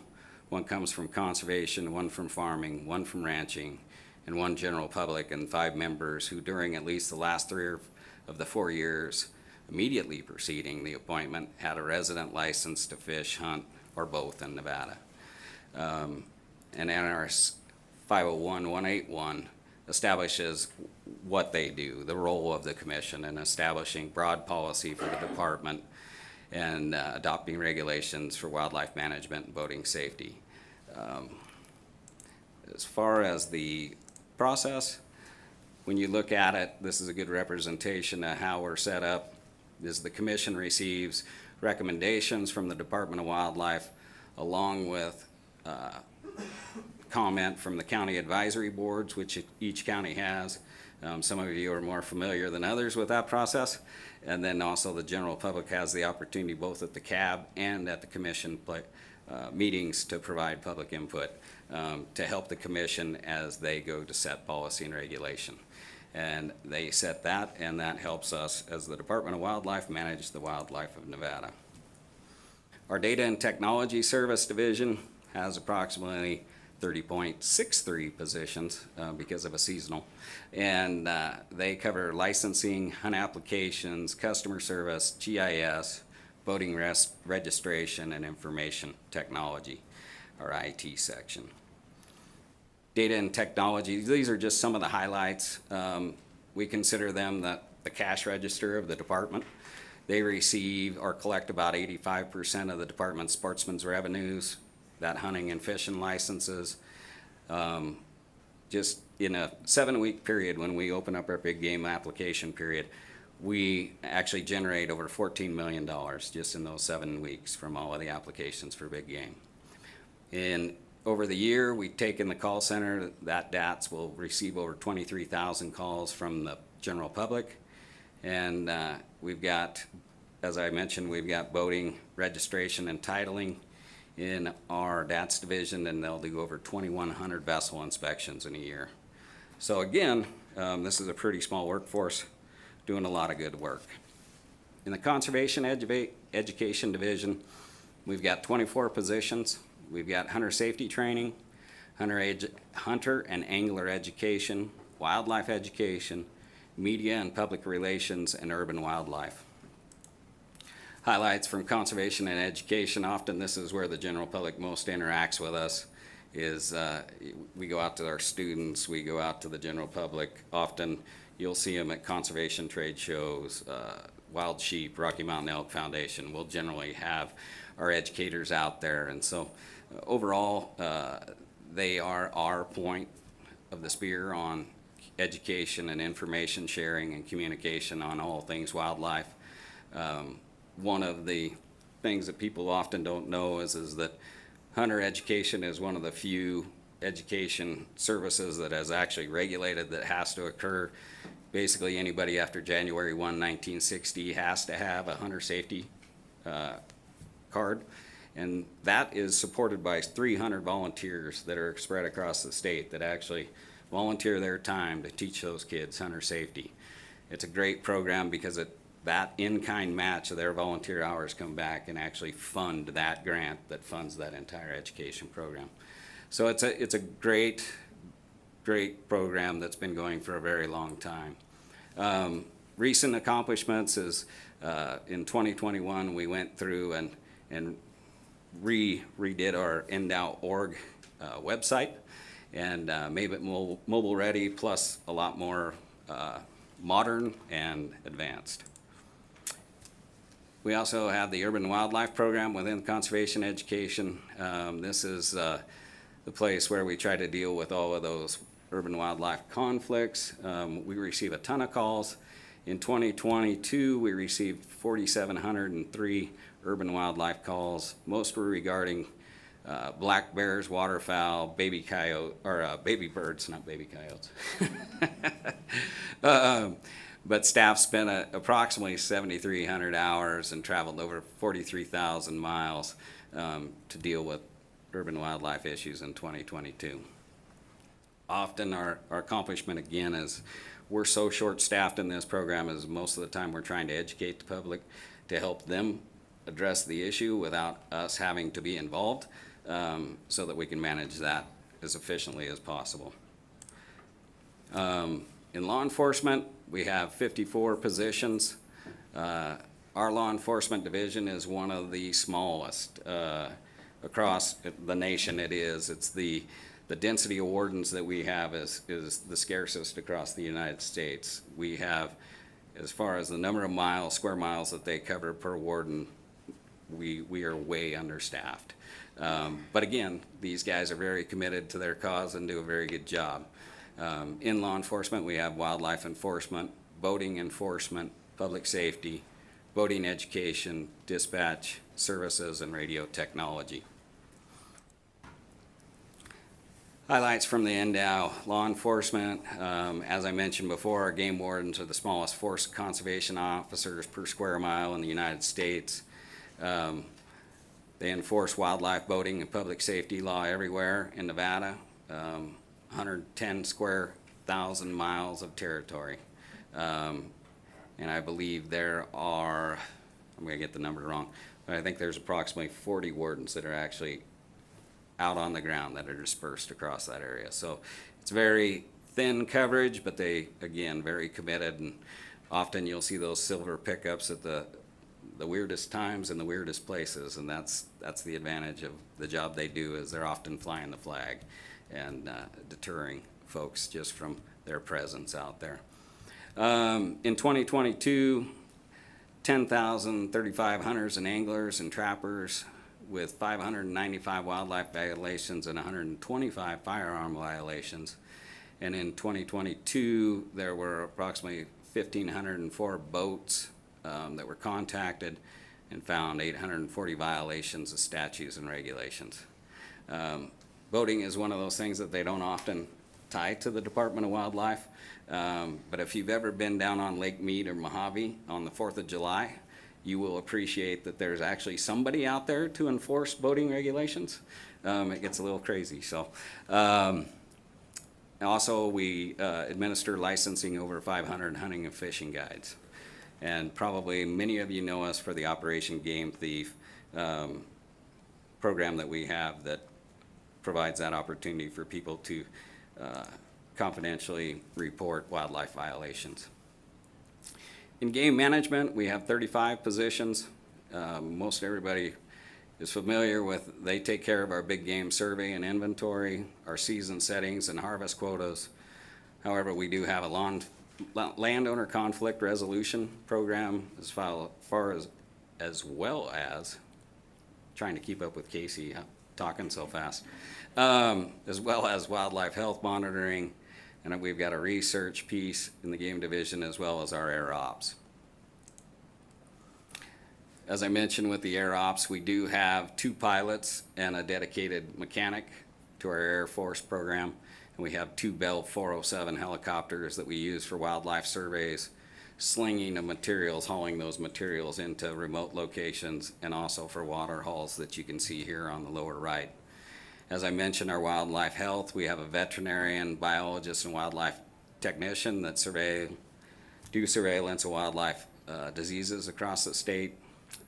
Speaker 10: 1 comes from conservation, 1 from farming, 1 from ranching, and 1 general public, and 5 members who during at least the last 3 of the 4 years immediately preceding the appointment had a resident license to fish, hunt, or both in Nevada. And NRS 501181 establishes what they do, the role of the commission, in establishing broad policy for the department and adopting regulations for wildlife management and boating safety. As far as the process, when you look at it, this is a good representation of how we're set up. The commission receives recommendations from the Department of Wildlife along with comment from the county advisory boards, which each county has. Some of you are more familiar than others with that process. And then also the general public has the opportunity both at the CAB and at the commission meetings to provide public input to help the commission as they go to set policy and regulation. And they set that, and that helps us as the Department of Wildlife manage the wildlife of Nevada. Our Data and Technology Service Division has approximately 30.63 positions because of a seasonal. And they cover licensing, hunt applications, customer service, GIS, boating registration, and information technology, our IT section. Data and technology, these are just some of the highlights. We consider them the cash register of the department. They receive or collect about 85% of the department's sportsman's revenues, that hunting and fishing licenses. Just in a 7-week period, when we open up our big game application period, we actually generate over $14 million just in those 7 weeks from all of the applications for big game. And over the year, we've taken the call center, that DATS will receive over 23,000 calls from the general public. And we've got, as I mentioned, we've got boating registration and titling in our DATS division, and they'll do over 2,100 vessel inspections in a year. So again, this is a pretty small workforce doing a lot of good work. In the Conservation Education Division, we've got 24 positions. We've got hunter safety training, hunter and angler education, wildlife education, media and public relations, and urban wildlife. Highlights from conservation and education, often this is where the general public most interacts with us, is we go out to our students, we go out to the general public. Often you'll see them at conservation trade shows, Wild Sheep, Rocky Mountain Elk Foundation. We'll generally have our educators out there, and so overall they are our point of the spear on education and information sharing and communication on all things wildlife. One of the things that people often don't know is that hunter education is one of the few education services that is actually regulated, that has to occur. Basically, anybody after January 1, 1960 has to have a hunter safety card, and that is supported by 300 volunteers that are spread across the state that actually volunteer their time to teach those kids hunter safety. It's a great program because that in-kind match of their volunteer hours come back and actually fund that grant that funds that entire education program. So it's a great program that's been going for a very long time. Recent accomplishments is in 2021 we went through and redid our endow.org website and made it mobile ready, plus a lot more modern and advanced. We also have the urban wildlife program within conservation education. This is the place where we try to deal with all of those urban wildlife conflicts. We receive a ton of calls. In 2022, we received 4,703 urban wildlife calls. Most were regarding black bears, waterfowl, baby coyote, or baby birds, not baby coyotes. But staff spent approximately 7,300 hours and traveled over 43,000 miles to deal with urban wildlife issues in 2022. Often our accomplishment again is we're so short-staffed in this program, as most of the time we're trying to educate the public to help them address the issue without us having to be involved, so that we can manage that as efficiently as possible. In law enforcement, we have 54 positions. Our law enforcement division is one of the smallest across the nation. It's the density of wardens that we have is the scarcest across the United States. We have, as far as the number of miles, square miles that they cover per warden, we are way understaffed. But again, these guys are very committed to their cause and do a very good job. In law enforcement, we have wildlife enforcement, boating enforcement, public safety, boating education, dispatch services, and radio technology. Highlights from the NDOW law enforcement. As I mentioned before, our game wardens are the smallest force of conservation officers per square mile in the United States. They enforce wildlife, boating, and public safety law everywhere in Nevada. 110 square thousand miles of territory. And I believe there are, I'm going to get the number wrong, but I think there's approximately 40 wardens that are actually out on the ground that are dispersed across that area. So it's very thin coverage, but they, again, very committed, and often you'll see those silver pickups at the weirdest times and the weirdest places, and that's the advantage of the job they do, is they're often flying the flag and deterring folks just from their presence out there. In 2022, 10,035 hunters and anglers and trappers with 595 wildlife violations and 125 firearm violations. And in 2022, there were approximately 1,504 boats that were contacted and found 840 violations of statutes and regulations. Boating is one of those things that they don't often tie to the Department of Wildlife. But if you've ever been down on Lake Mead or Mojave on the 4th of July, you will appreciate that there's actually somebody out there to enforce boating regulations. It gets a little crazy, so. Also, we administer licensing over 500 hunting and fishing guides. And probably many of you know us for the Operation Game Thief program that we have that provides that opportunity for people to confidentially report wildlife violations. In game management, we have 35 positions. Most everybody is familiar with, they take care of our big game survey and inventory, our season settings and harvest quotas. However, we do have a landowner conflict resolution program as well as trying to keep up with Casey talking so fast, as well as wildlife health monitoring, and we've got a research piece in the game division as well as our air ops. As I mentioned with the air ops, we do have 2 pilots and a dedicated mechanic to our Air Force program, and we have 2 Bell 407 helicopters that we use for wildlife surveys, slinging of materials, hauling those materials into remote locations, and also for water hauls that you can see here on the lower right. As I mentioned, our wildlife health, we have a veterinarian, biologist, and wildlife technician that do surveillance of wildlife diseases across the state.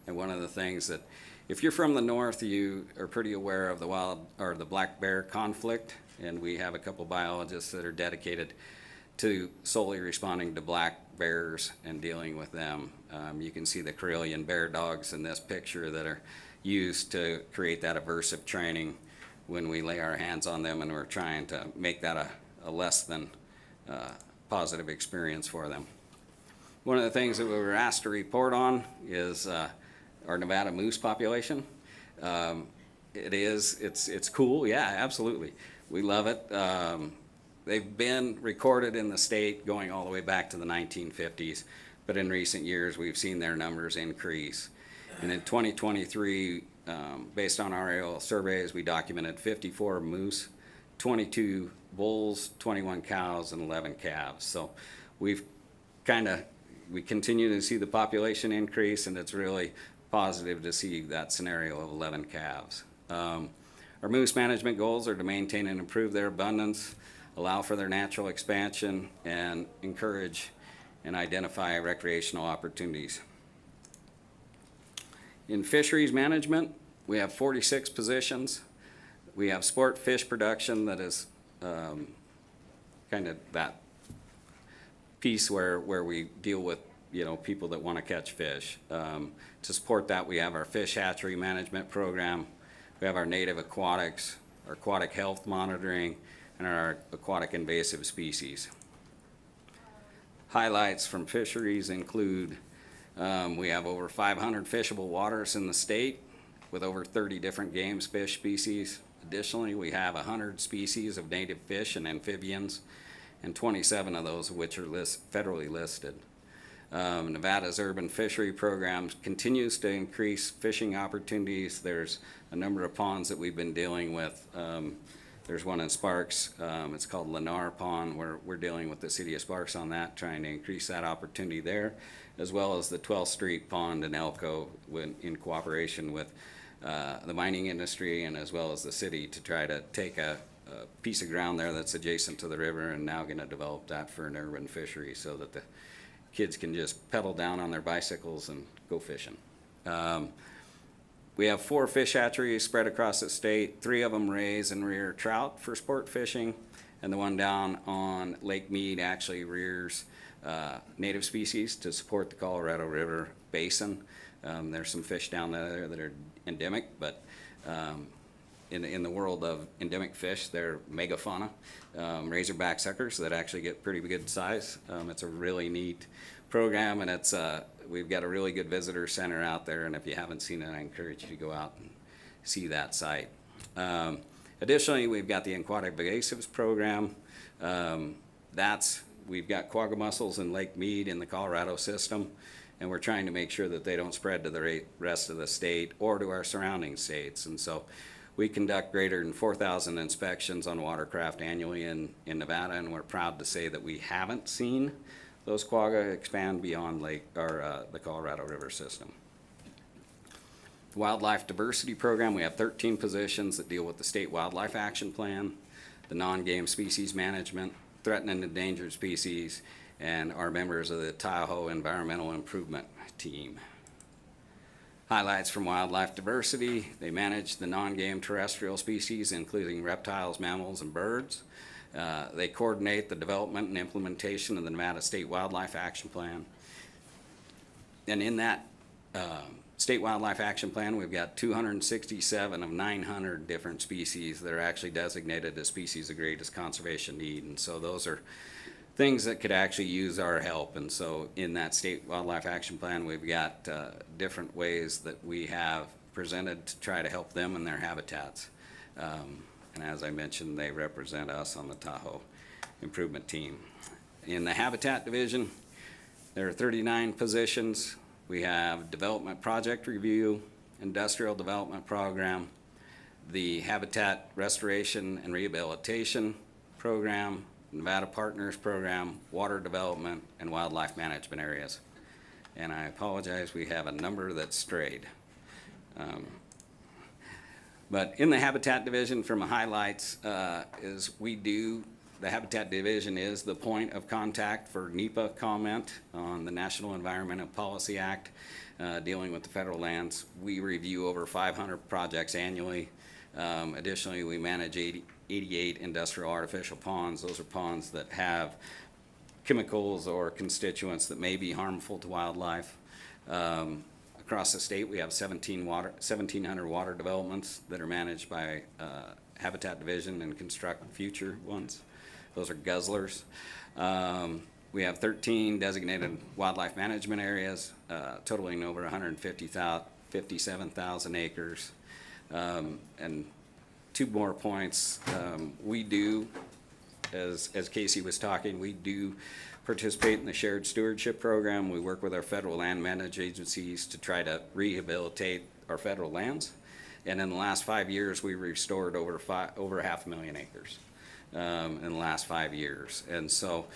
Speaker 10: And one of the things that, if you're from the north, you are pretty aware of the black bear conflict, and we have a couple biologists that are dedicated to solely responding to black bears and dealing with them. You can see the Karelian bear dogs in this picture that are used to create that aversive training when we lay our hands on them, and we're trying to make that a less than positive experience for them. One of the things that we were asked to report on is our Nevada moose population. It's cool, yeah, absolutely. We love it. They've been recorded in the state going all the way back to the 1950s, but in recent years we've seen their numbers increase. And in 2023, based on our aerial surveys, we documented 54 moose, 22 bulls, 21 cows, and 11 calves. So we continue to see the population increase, and it's really positive to see that scenario of 11 calves. Our moose management goals are to maintain and improve their abundance, allow for their natural expansion, and encourage and identify recreational opportunities. In fisheries management, we have 46 positions. We have sport fish production that is kind of that piece where we deal with people that want to catch fish. To support that, we have our fish hatchery management program. We have our native aquatics, our aquatic health monitoring, and our aquatic invasive species. Highlights from fisheries include we have over 500 fishable waters in the state with over 30 different game fish species. Additionally, we have 100 species of native fish and amphibians, and 27 of those which are federally listed. Nevada's urban fishery program continues to increase fishing opportunities. There's a number of ponds that we've been dealing with. There's one in Sparks. It's called Lennar Pond, where we're dealing with the city of Sparks on that, trying to increase that opportunity there, as well as the 12th Street Pond in Elko in cooperation with the mining industry and as well as the city to try to take a piece of ground there that's adjacent to the river and now going to develop that for an urban fishery so that the kids can just pedal down on their bicycles and go fishing. We have 4 fish hatcheries spread across the state. 3 of them raise and rear trout for sport fishing, and the one down on Lake Mead actually rears native species to support the Colorado River basin. There's some fish down there that are endemic, but in the world of endemic fish, they're megafauna, razorback suckers that actually get pretty good size. It's a really neat program, and we've got a really good visitor center out there, and if you haven't seen it, I encourage you to go out and see that site. Additionally, we've got the aquatic invasives program. We've got quagga mussels in Lake Mead in the Colorado system, and we're trying to make sure that they don't spread to the rest of the state or to our surrounding states. And so we conduct greater than 4,000 inspections on watercraft annually in Nevada, and we're proud to say that we haven't seen those quagga expand beyond the Colorado River system. Wildlife diversity program, we have 13 positions that deal with the state wildlife action plan, the non-game species management, threatened and endangered species, and are members of the Tahoe Environmental Improvement Team. Highlights from wildlife diversity, they manage the non-game terrestrial species, including reptiles, mammals, and birds. They coordinate the development and implementation of the Nevada State Wildlife Action Plan. And in that State Wildlife Action Plan, we've got 267 of 900 different species that are actually designated as species of greatest conservation need. And so those are things that could actually use our help. And so in that State Wildlife Action Plan, we've got different ways that we have presented to try to help them in their habitats. And as I mentioned, they represent us on the Tahoe Improvement Team. In the Habitat Division, there are 39 positions. We have Development Project Review, Industrial Development Program, the Habitat Restoration and Rehabilitation Program, Nevada Partners Program, Water Development, and Wildlife Management areas. And I apologize, we have a number that's strayed. But in the Habitat Division, from the highlights, the Habitat Division is the point of contact for NEPA comment on the National Environmental Policy Act dealing with the federal lands. We review over 500 projects annually. Additionally, we manage 88 industrial artificial ponds. Those are ponds that have chemicals or constituents that may be harmful to wildlife. Across the state, we have 1,700 water developments that are managed by Habitat Division and construct future ones. Those are guzzlers. We have 13 designated wildlife management areas, totaling over 157,000 acres. And 2 more points. We do, as Casey was talking, we do participate in the shared stewardship program. We work with our federal land management agencies to try to rehabilitate our federal lands. And in the last 5 years, we restored over 500,000 acres. In the last 5 years. And so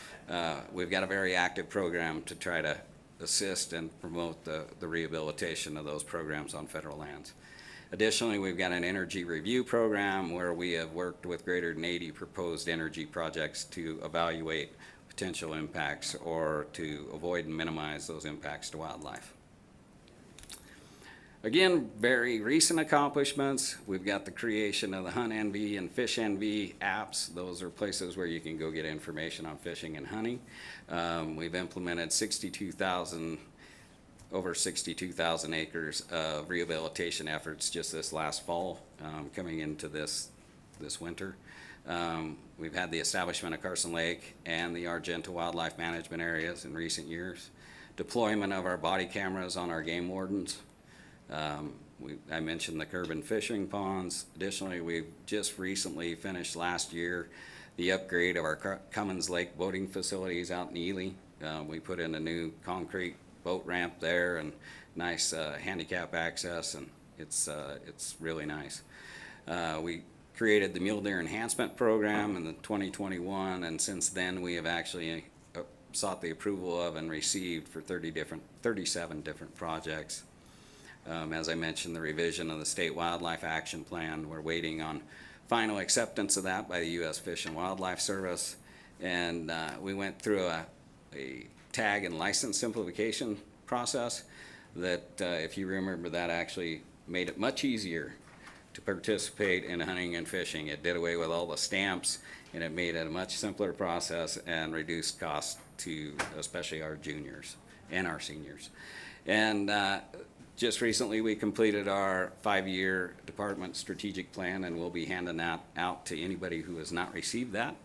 Speaker 10: we've got a very active program to try to assist and promote the rehabilitation of those programs on federal lands. Additionally, we've got an energy review program where we have worked with greater than 80 proposed energy projects to evaluate potential impacts or to avoid and minimize those impacts to wildlife. Again, very recent accomplishments. We've got the creation of the Hunt NV and Fish NV apps. Those are places where you can go get information on fishing and hunting. We've implemented over 62,000 acres of rehabilitation efforts just this last fall, coming into this winter. We've had the establishment of Carson Lake and the Argenta wildlife management areas in recent years. Deployment of our body cameras on our game wardens. I mentioned the curb and fishing ponds. Additionally, we've just recently finished last year the upgrade of our Cummins Lake boating facilities out in Ely. We put in a new concrete boat ramp there and nice handicap access, and it's really nice. We created the Mule Deer Enhancement Program in the 2021, and since then we have actually sought the approval of and received for 37 different projects. As I mentioned, the revision of the State Wildlife Action Plan, we're waiting on final acceptance of that by the U.S. Fish and Wildlife Service. And we went through a tag and license simplification process that, if you remember, that actually made it much easier to participate in hunting and fishing. It did away with all the stamps, and it made it a much simpler process and reduced costs to especially our juniors and our seniors. And Just recently, we completed our 5-year department strategic plan, and we'll be handing that out to anybody who has not received that.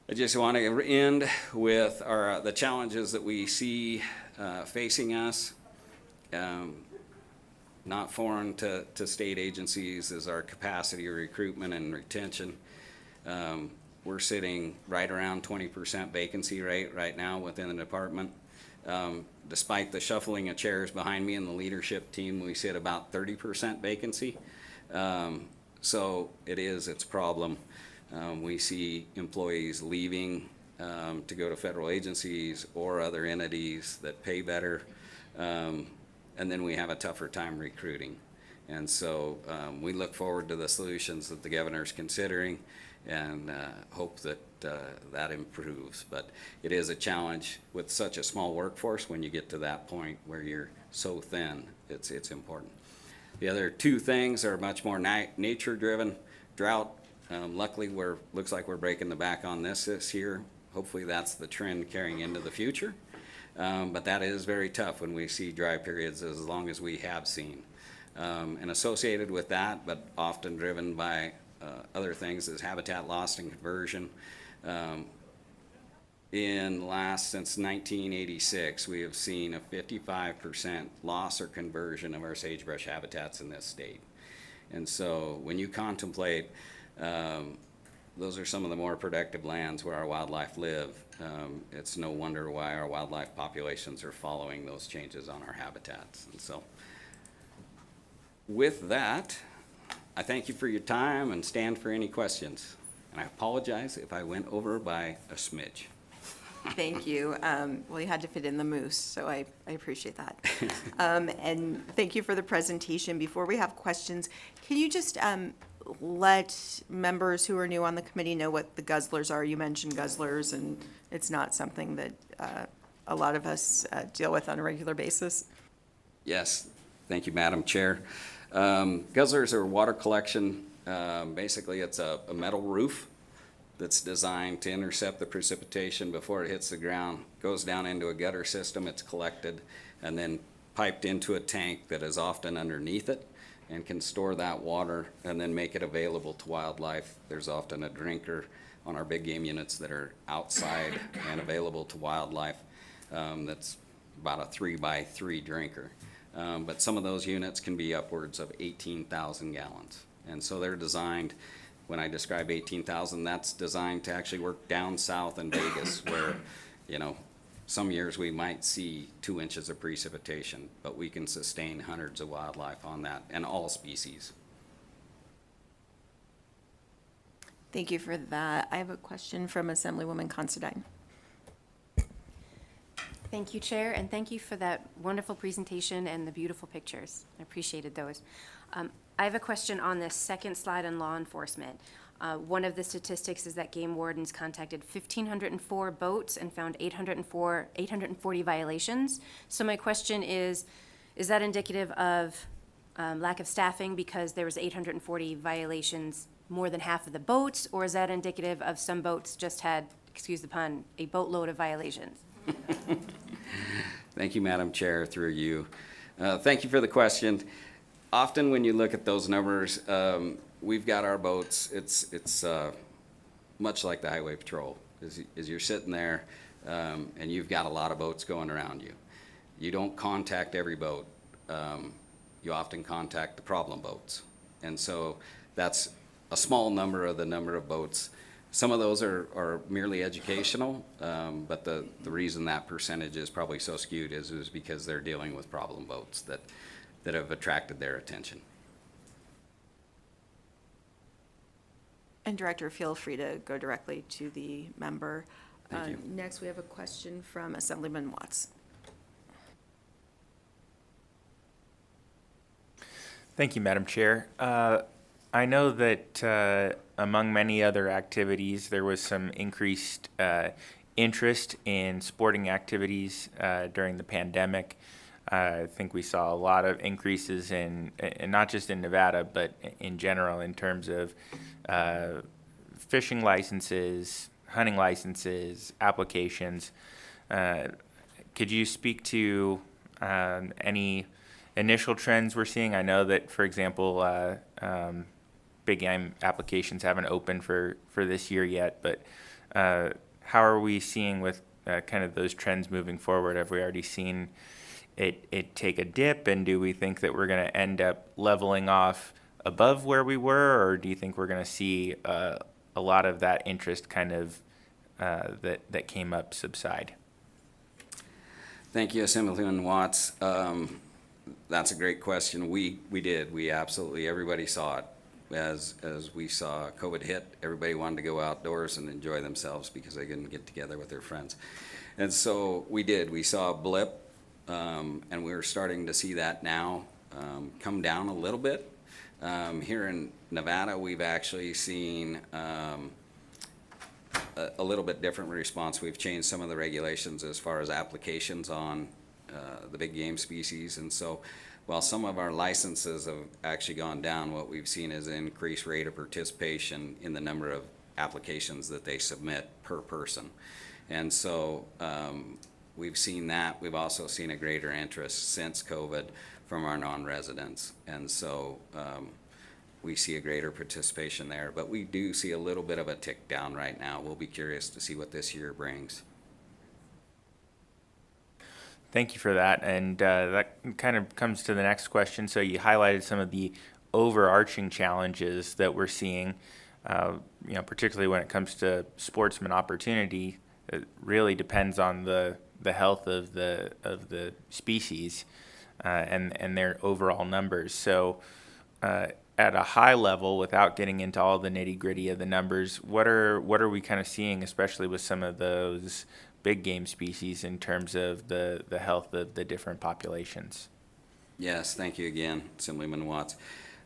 Speaker 10: I just want to end with the challenges that we see facing us. Not foreign to state agencies is our capacity of recruitment and retention. We're sitting right around 20% vacancy rate right now within the department. Despite the shuffling of chairs behind me and the leadership team, we sit about 30% vacancy. So it's a problem. We see employees leaving to go to federal agencies or other entities that pay better. And then we have a tougher time recruiting. And so we look forward to the solutions that the governor's considering and hope that that improves. But it is a challenge with such a small workforce. When you get to that point where you're so thin, it's important. The other two things are much more nature-driven. Drought, luckily looks like we're breaking the back on this year. Hopefully that's the trend carrying into the future. But that is very tough when we see dry periods as long as we have seen. And associated with that, but often driven by other things, is habitat loss and conversion. Since 1986, we have seen a 55% loss or conversion of our sagebrush habitats in this state. And so when you contemplate, those are some of the more productive lands where our wildlife live. It's no wonder why our wildlife populations are following those changes on our habitats. And so with that, I thank you for your time and stand for any questions. And I apologize if I went over by a smidge.
Speaker 1: Thank you. Well, you had to fit in the moose, so I appreciate that. And thank you for the presentation. Before we have questions, can you just let members who are new on the committee know what the guzzlers are? You mentioned guzzlers, and it's not something that a lot of us deal with on a regular basis.
Speaker 10: Yes, thank you, Madam Chair. Guzzlers are water collection. Basically, it's a metal roof that's designed to intercept the precipitation before it hits the ground, goes down into a gutter system, it's collected, and then piped into a tank that is often underneath it and can store that water and then make it available to wildlife. There's often a drinker on our big game units that are outside and available to wildlife. That's about a 3x3 drinker. But some of those units can be upwards of 18,000 gallons. And so they're designed, when I describe 18,000, that's designed to actually work down south in Vegas where, some years we might see 2 inches of precipitation, but we can sustain hundreds of wildlife on that and all species.
Speaker 1: Thank you for that. I have a question from Assemblywoman Considine.
Speaker 5: Thank you, Chair, and thank you for that wonderful presentation and the beautiful pictures. I appreciated those. I have a question on this second slide on law enforcement. One of the statistics is that game wardens contacted 1,504 boats and found 840 violations. So my question is that indicative of lack of staffing because there was 840 violations, more than half of the boats, or is that indicative of some boats just had, excuse the pun, a boatload of violations?
Speaker 10: Thank you, Madam Chair, through you. Thank you for the question. Often when you look at those numbers, we've got our boats, it's much like the Highway Patrol. As you're sitting there and you've got a lot of boats going around you. You don't contact every boat. You often contact the problem boats. And so that's a small number of the number of boats. Some of those are merely educational, but the reason that percentage is probably so skewed is because they're dealing with problem boats that have attracted their attention.
Speaker 1: And Director, feel free to go directly to the member.
Speaker 10: Thank you.
Speaker 1: Next, we have a question from Assemblyman Watts.
Speaker 11: Thank you, Madam Chair. I know that among many other activities, there was some increased interest in sporting activities during the pandemic. I think we saw a lot of increases in not just in Nevada, but in general in terms of fishing licenses, hunting licenses, applications. Could you speak to Any initial trends we're seeing? I know that, for example, big game applications haven't opened for this year yet, but how are we seeing with kind of those trends moving forward? Have we already seen it take a dip, and do we think that we're going to end up leveling off above where we were, or do you think we're going to see a lot of that interest kind of that came up subside?
Speaker 10: Thank you, Assemblyman Watts. That's a great question. We did. We absolutely, everybody saw it. As we saw COVID hit, everybody wanted to go outdoors and enjoy themselves because they couldn't get together with their friends. And so we did. We saw a blip, and we're starting to see that now come down a little bit. Here in Nevada, we've actually seen a little bit different response. We've changed some of the regulations as far as applications on the big game species, and so while some of our licenses have actually gone down, what we've seen is an increased rate of participation in the number of applications that they submit per person. And so we've seen that. We've also seen a greater interest since COVID from our non-residents. And so we see a greater participation there. But we do see a little bit of a tick down right now. We'll be curious to see what this year brings.
Speaker 11: Thank you for that. And that kind of comes to the next question. So you highlighted some of the overarching challenges that we're seeing, particularly when it comes to sportsman opportunity. It really depends on the health of the species and their overall numbers. So at a high level, without getting into all the nitty-gritty of the numbers, what are we kind of seeing, especially with some of those big game species, in terms of the health of the different populations?
Speaker 10: Yes, thank you again, Assemblyman Watts.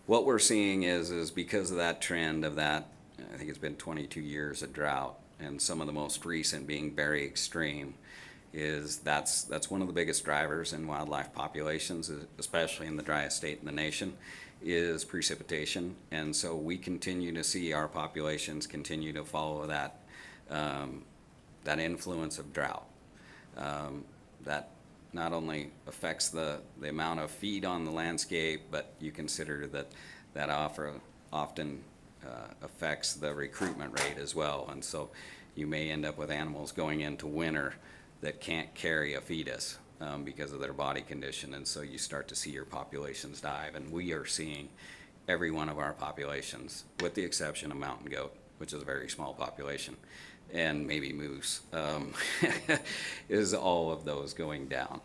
Speaker 10: What we're seeing is because of that trend of that, I think it's been 22 years of drought, and some of the most recent being very extreme, is that's one of the biggest drivers in wildlife populations, especially in the driest state in the nation, is precipitation. And so we continue to see our populations continue to follow that that influence of drought. That not only affects the amount of feed on the landscape, but you consider that often affects the recruitment rate as well. And so you may end up with animals going into winter that can't carry a fetus because of their body condition. And so you start to see your populations dive. And we are seeing every one of our populations, with the exception of mountain goat, which is a very small population, and maybe moose, is all of those going down.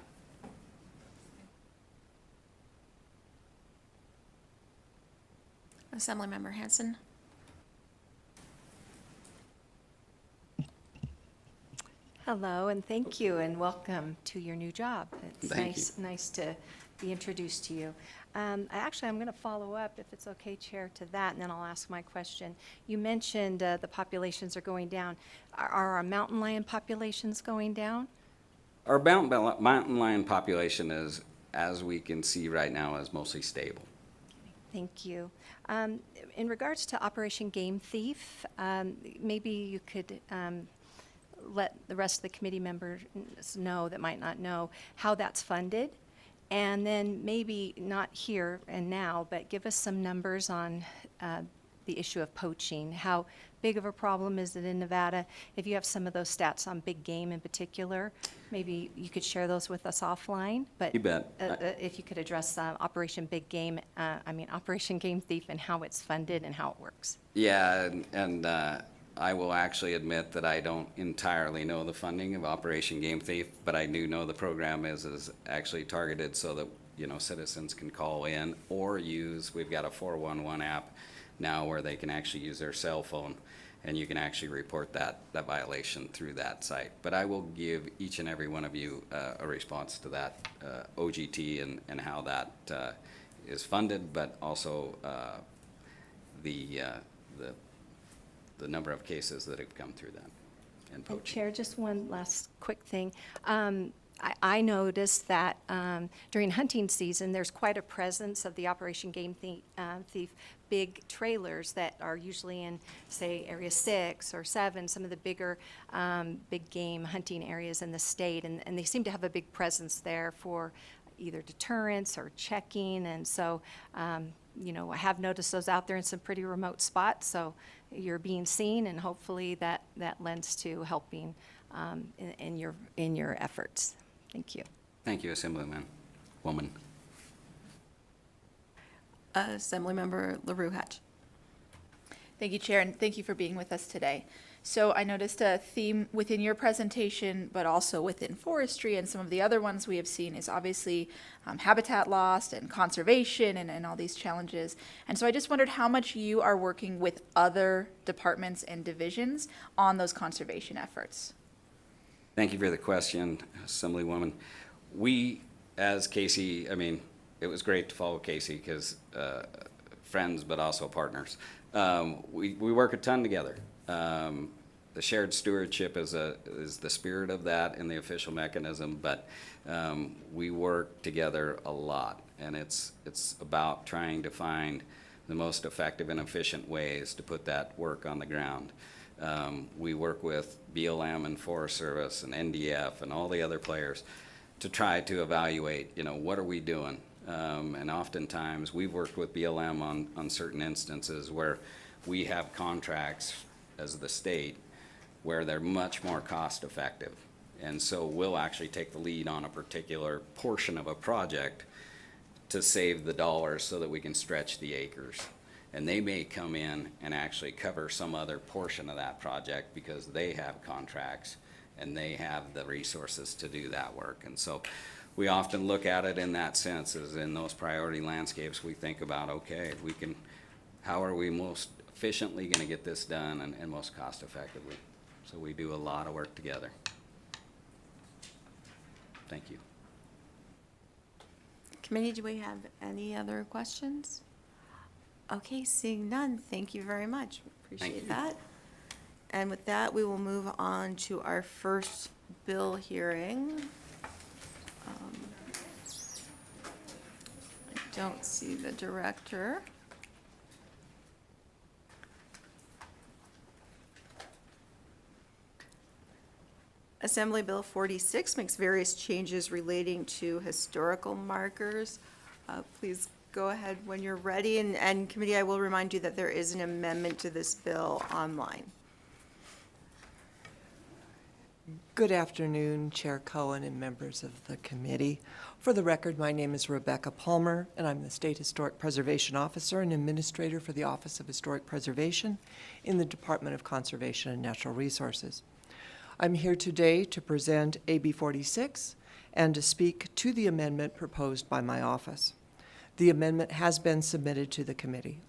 Speaker 1: Assemblymember Hanson.
Speaker 9: Hello, and thank you, and welcome to your new job. It's
Speaker 10: Thank
Speaker 9: nice to be introduced to you. I'm going to follow up, if it's okay, Chair, to that, and then I'll ask my question. You mentioned the populations are going down. Are our mountain lion populations going down?
Speaker 10: Our mountain lion population is, as we can see right now, is mostly stable.
Speaker 9: Thank you. In regards to Operation Game Thief, maybe you could let the rest of the committee members know that might not know how that's funded. And then maybe not here and now, but give us some numbers on the issue of poaching. How big of a problem is it in Nevada? If you have some of those stats on big game in particular, maybe you could share those with us offline. But
Speaker 10: You bet.
Speaker 9: If you could address Operation Game Thief, and how it's funded and how it works.
Speaker 10: Yeah, and I will actually admit that I don't entirely know the funding of Operation Game Thief, but I do know the program is actually targeted so that, citizens can call in or use, we've got a 411 app now where they can actually use their cell phone, and you can actually report that violation through that site. But I will give each and every one of you a response to that OGT and how that is funded, but also the number of cases that have come through that and
Speaker 9: And
Speaker 10: poaching.
Speaker 9: Chair, just one last quick thing. I noticed that during hunting season, there's quite a presence of the Operation Game Thief big trailers that are usually in, say, Area 6 or 7, some of the bigger big game hunting areas in the state, and they seem to have a big presence there for either deterrence or checking. And so, I have noticed those out there in some pretty remote spots. So you're being seen, and hopefully that lends to helping in your efforts. Thank you.
Speaker 10: Thank you, Assemblyman. Woman.
Speaker 1: Assemblymember LaRue Hatch.
Speaker 12: Thank you, Chair, and thank you for being with us today. So I noticed a theme within your presentation, but also within forestry and some of the other ones we have seen is obviously habitat loss and conservation and all these challenges. And so I just wondered how much you are working with other departments and divisions on those conservation efforts.
Speaker 10: Thank you for the question, Assemblywoman. We, as Casey, it was great to follow Casey because friends, but also partners. We work a ton together. The shared stewardship is the spirit of that in the official mechanism, but we work together a lot, and it's about trying to find the most effective and efficient ways to put that work on the ground. We work with BLM and Forest Service and NDF and all the other players to try to evaluate, what are we doing? And oftentimes, we've worked with BLM on certain instances where we have contracts as the state where they're much more cost effective. And so we'll actually take the lead on a particular portion of a project to save the dollars so that we can stretch the acres. And they may come in and actually cover some other portion of that project because they have contracts and they have the resources to do that work. And so we often look at it in that sense, as in those priority landscapes, we think about, okay, how are we most efficiently going to get this done and most cost effectively? So we do a lot of work together. Thank you.
Speaker 1: Committee, do we have any other questions? Okay, seeing none, thank you very much. Appreciate
Speaker 10: you.
Speaker 1: that. And with that, we will move on to our first bill hearing. I don't see the director. Assembly Bill 46 makes various changes relating to historical markers. Please go ahead when you're ready. And committee, I will remind you that there is an amendment to this bill online.
Speaker 13: Good afternoon, Chair Cohen and members of the committee. For the record, my name is Rebecca Palmer, and I'm the State Historic Preservation Officer and Administrator for the Office of Historic Preservation in the Department of Conservation and Natural Resources. I'm here today to present AB 46 and to speak to the amendment proposed by my office. The amendment has been submitted to the committee.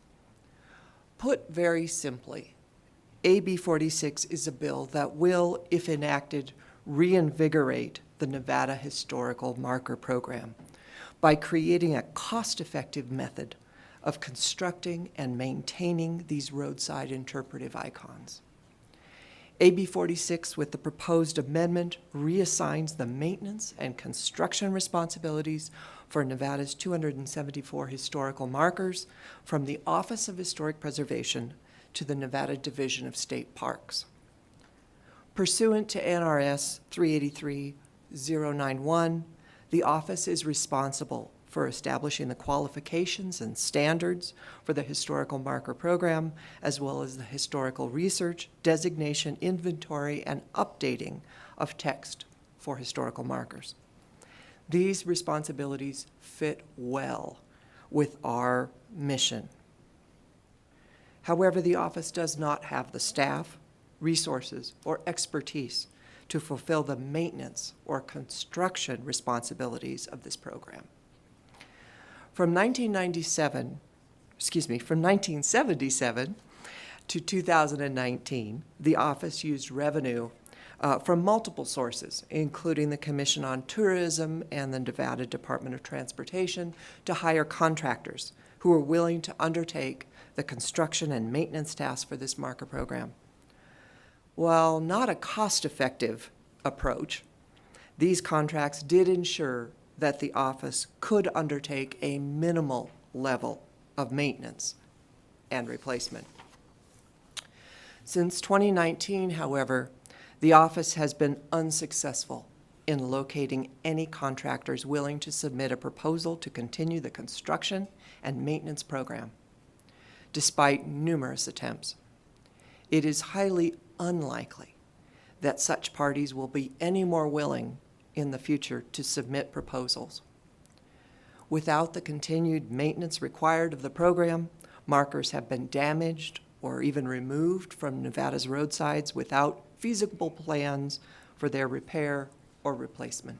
Speaker 13: Put very simply, AB 46 is a bill that will, if enacted, reinvigorate the Nevada Historical Marker Program by creating a cost-effective method of constructing and maintaining these roadside interpretive icons. AB 46, with the proposed amendment, reassigns the maintenance and construction responsibilities for Nevada's 274 historical markers from the Office of Historic Preservation to the Nevada Division of State Parks. Pursuant to NRS 383-091, the office is responsible for establishing the qualifications and standards for the historical marker program, as well as the historical research, designation, inventory, and updating of text for historical markers. These responsibilities fit well with our mission. However, the office does not have the staff, resources, or expertise to fulfill the maintenance or construction responsibilities of this program. From 1977 to 2019, the office used revenue from multiple sources, including the Commission on Tourism and the Nevada Department of Transportation, to hire contractors who were willing to undertake the construction and maintenance tasks for this marker program. While not a cost-effective approach, these contracts did ensure that the office could undertake a minimal level of maintenance and replacement. Since 2019, however, the office has been unsuccessful in locating any contractors willing to submit a proposal to continue the construction and maintenance program. Despite numerous attempts, it is highly unlikely that such parties will be any more willing in the future to submit proposals. Without the continued maintenance required of the program, markers have been damaged or even removed from Nevada's roadsides without feasible plans for their repair or replacement.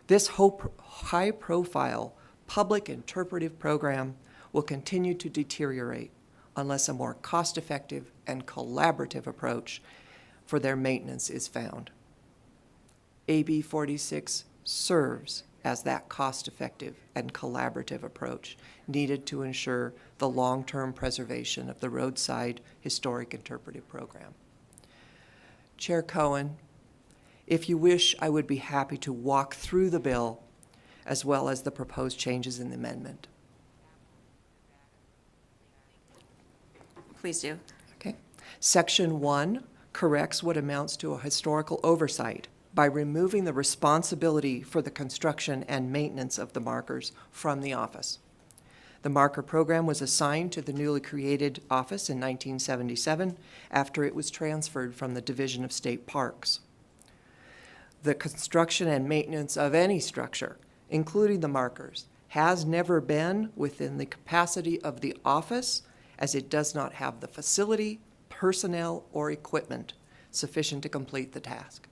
Speaker 13: This high-profile public interpretive program will continue to deteriorate unless a more cost-effective and collaborative approach for their maintenance is found. AB 46 serves as that cost-effective and collaborative approach needed to ensure the long-term preservation of the roadside historic interpretive program. Chair Cohen, if you wish, I would be happy to walk through the bill as well as the proposed changes in the amendment.
Speaker 1: Please do.
Speaker 13: Okay. Section 1 corrects what amounts to a historical oversight by removing the responsibility for the construction and maintenance of the markers from the office. The marker program was assigned to the newly created office in 1977 after it was transferred from the Division of State Parks. The construction and maintenance of any structure, including the markers, has never been within the capacity of the office, as it does not have the facility, personnel, or equipment sufficient to complete the task.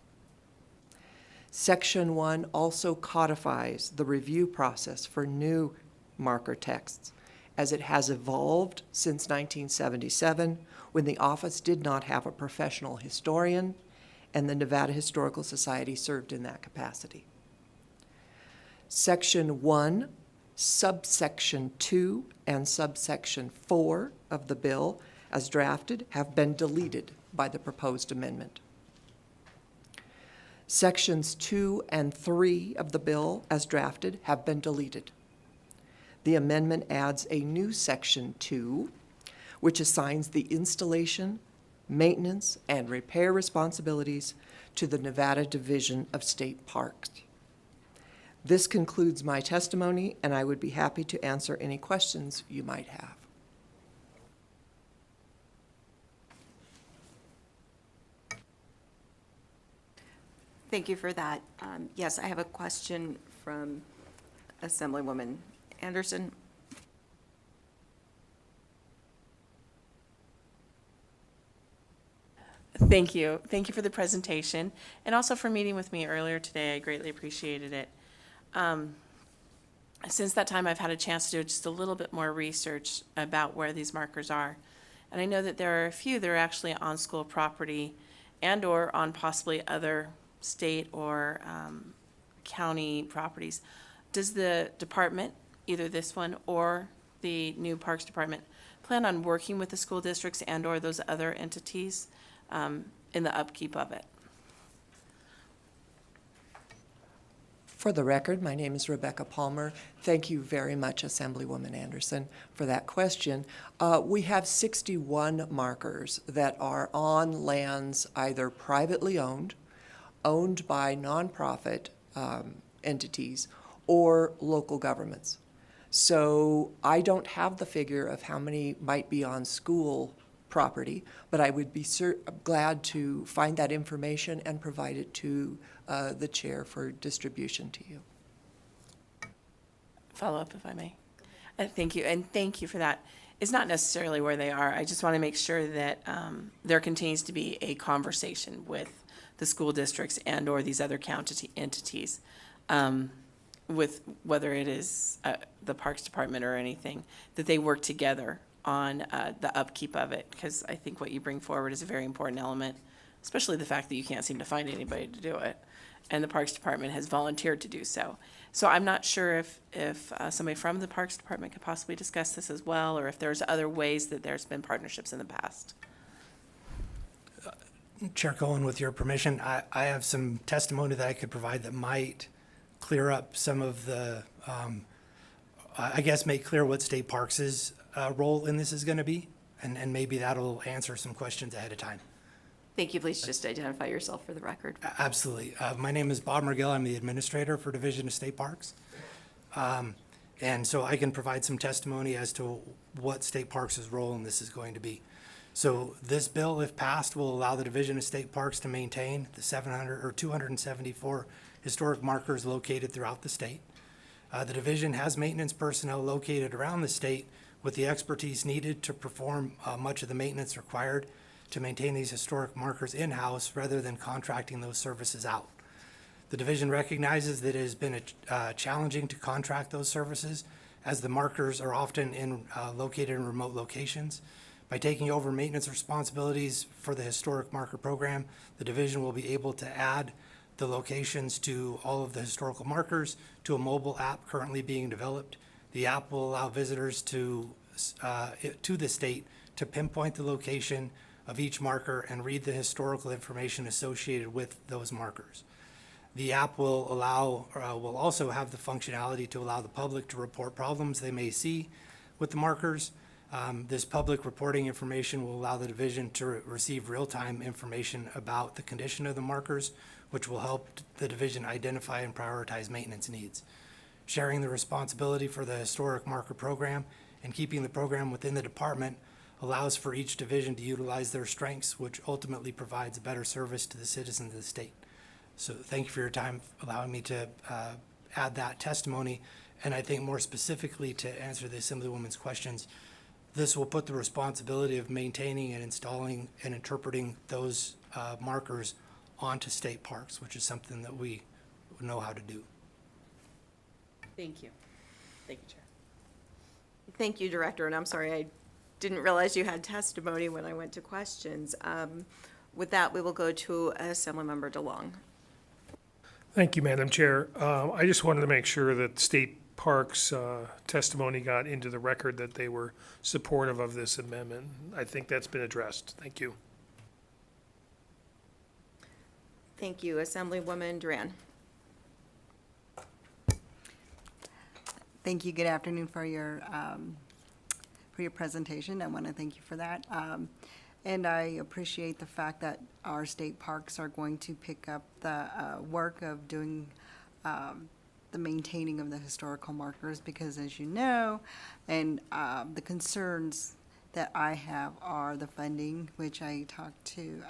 Speaker 13: Section 1 also codifies the review process for new marker texts, as it has evolved since 1977, when the office did not have a professional historian, and the Nevada Historical Society served in that capacity. Section 1, subsection 2, and subsection 4 of the bill, as drafted, have been deleted by the proposed amendment. Sections 2 and 3 of the bill, as drafted, have been deleted. The amendment adds a new Section 2, which assigns the installation, maintenance, and repair responsibilities to the Nevada Division of State Parks. This concludes my testimony, and I would be happy to answer any questions you might have.
Speaker 1: Thank you for that. Yes, I have a question from Assemblywoman Anderson.
Speaker 14: Thank you. Thank you for the presentation and also for meeting with me earlier today. I greatly appreciated it. Since that time, I've had a chance to do just a little bit more research about where these markers are. And I know that there are a few that are actually on school property and or on possibly other state or county properties. Does the department, either this one or the new Parks Department, plan on working with the school districts and or those other entities in the upkeep of it?
Speaker 13: For the record, my name is Rebecca Palmer. Thank you very much, Assemblywoman Anderson, for that question. We have 61 markers that are on lands either privately owned by nonprofit entities, or local governments. So I don't have the figure of how many might be on school property, but I would be glad to find that information and provide it to the chair for distribution to you.
Speaker 14: Follow up, if I may. Thank you, and thank you for that. It's not necessarily where they are. I just want to make sure that there continues to be a conversation with the school districts and or these other county entities, with whether it is the Parks Department or anything, that they work together on the upkeep of it, because I think what you bring forward is a very important element, especially the fact that you can't seem to find anybody to do it, and the Parks Department has volunteered to do so. So I'm not sure if somebody from the Parks Department could possibly discuss this as well, or if there's other ways that there's been partnerships in the past.
Speaker 15: Chair Cohen, with your permission, I have some testimony that I could provide that might clear up some of the, I guess, make clear what State Parks' role in this is going to be, and maybe that'll answer some questions ahead of time.
Speaker 1: Thank you. Please just identify yourself for the record.
Speaker 15: Absolutely. My name is Bob Mergill. I'm the administrator for Division of State Parks. And so I can provide some testimony as to what State Parks' role in this is going to be. So this bill, if passed, will allow the Division of State Parks to maintain the 274 historic markers located throughout the state. The division has maintenance personnel located around the state with the expertise needed to perform much of the maintenance required to maintain these historic markers in-house rather than contracting those services out. The division recognizes that it has been challenging to contract those services as the markers are often located in remote locations. By taking over maintenance responsibilities for the historic marker program, the division will be able to add the locations to all of the historical markers to a mobile app currently being developed. The app will allow visitors to the state to pinpoint the location of each marker and read the historical information associated with those markers. The app will also have the functionality to allow the public to report problems they may see with the markers. This public reporting information will allow the division to receive real-time information about the condition of the markers, which will help the division identify and prioritize maintenance needs. Sharing the responsibility for the historic marker program and keeping the program within the department allows for each division to utilize their strengths, which ultimately provides a better service to the citizens of the state. So thank you for your time allowing me to add that testimony. And I think more specifically to answer the Assemblywoman's questions, this will put the responsibility of maintaining and installing and interpreting those markers onto state parks, which is something that we know how to do.
Speaker 14: Thank you. Thank you, Chair.
Speaker 1: Thank you, Director, and I'm sorry, I didn't realize you had testimony when I went to questions. With that, we will go to Assemblymember DeLong.
Speaker 8: Thank you, Madam Chair. I just wanted to make sure that State Parks testimony got into the record that they were supportive of this amendment. I think that's been addressed. Thank you.
Speaker 1: Thank you, Assemblywoman Duran.
Speaker 16: Thank you. Good afternoon for your presentation. I want to thank you for that. And I appreciate the fact that our state parks are going to pick up the work of doing the maintaining of the historical markers, because as you know, and the concerns that I have are the funding, which I talked to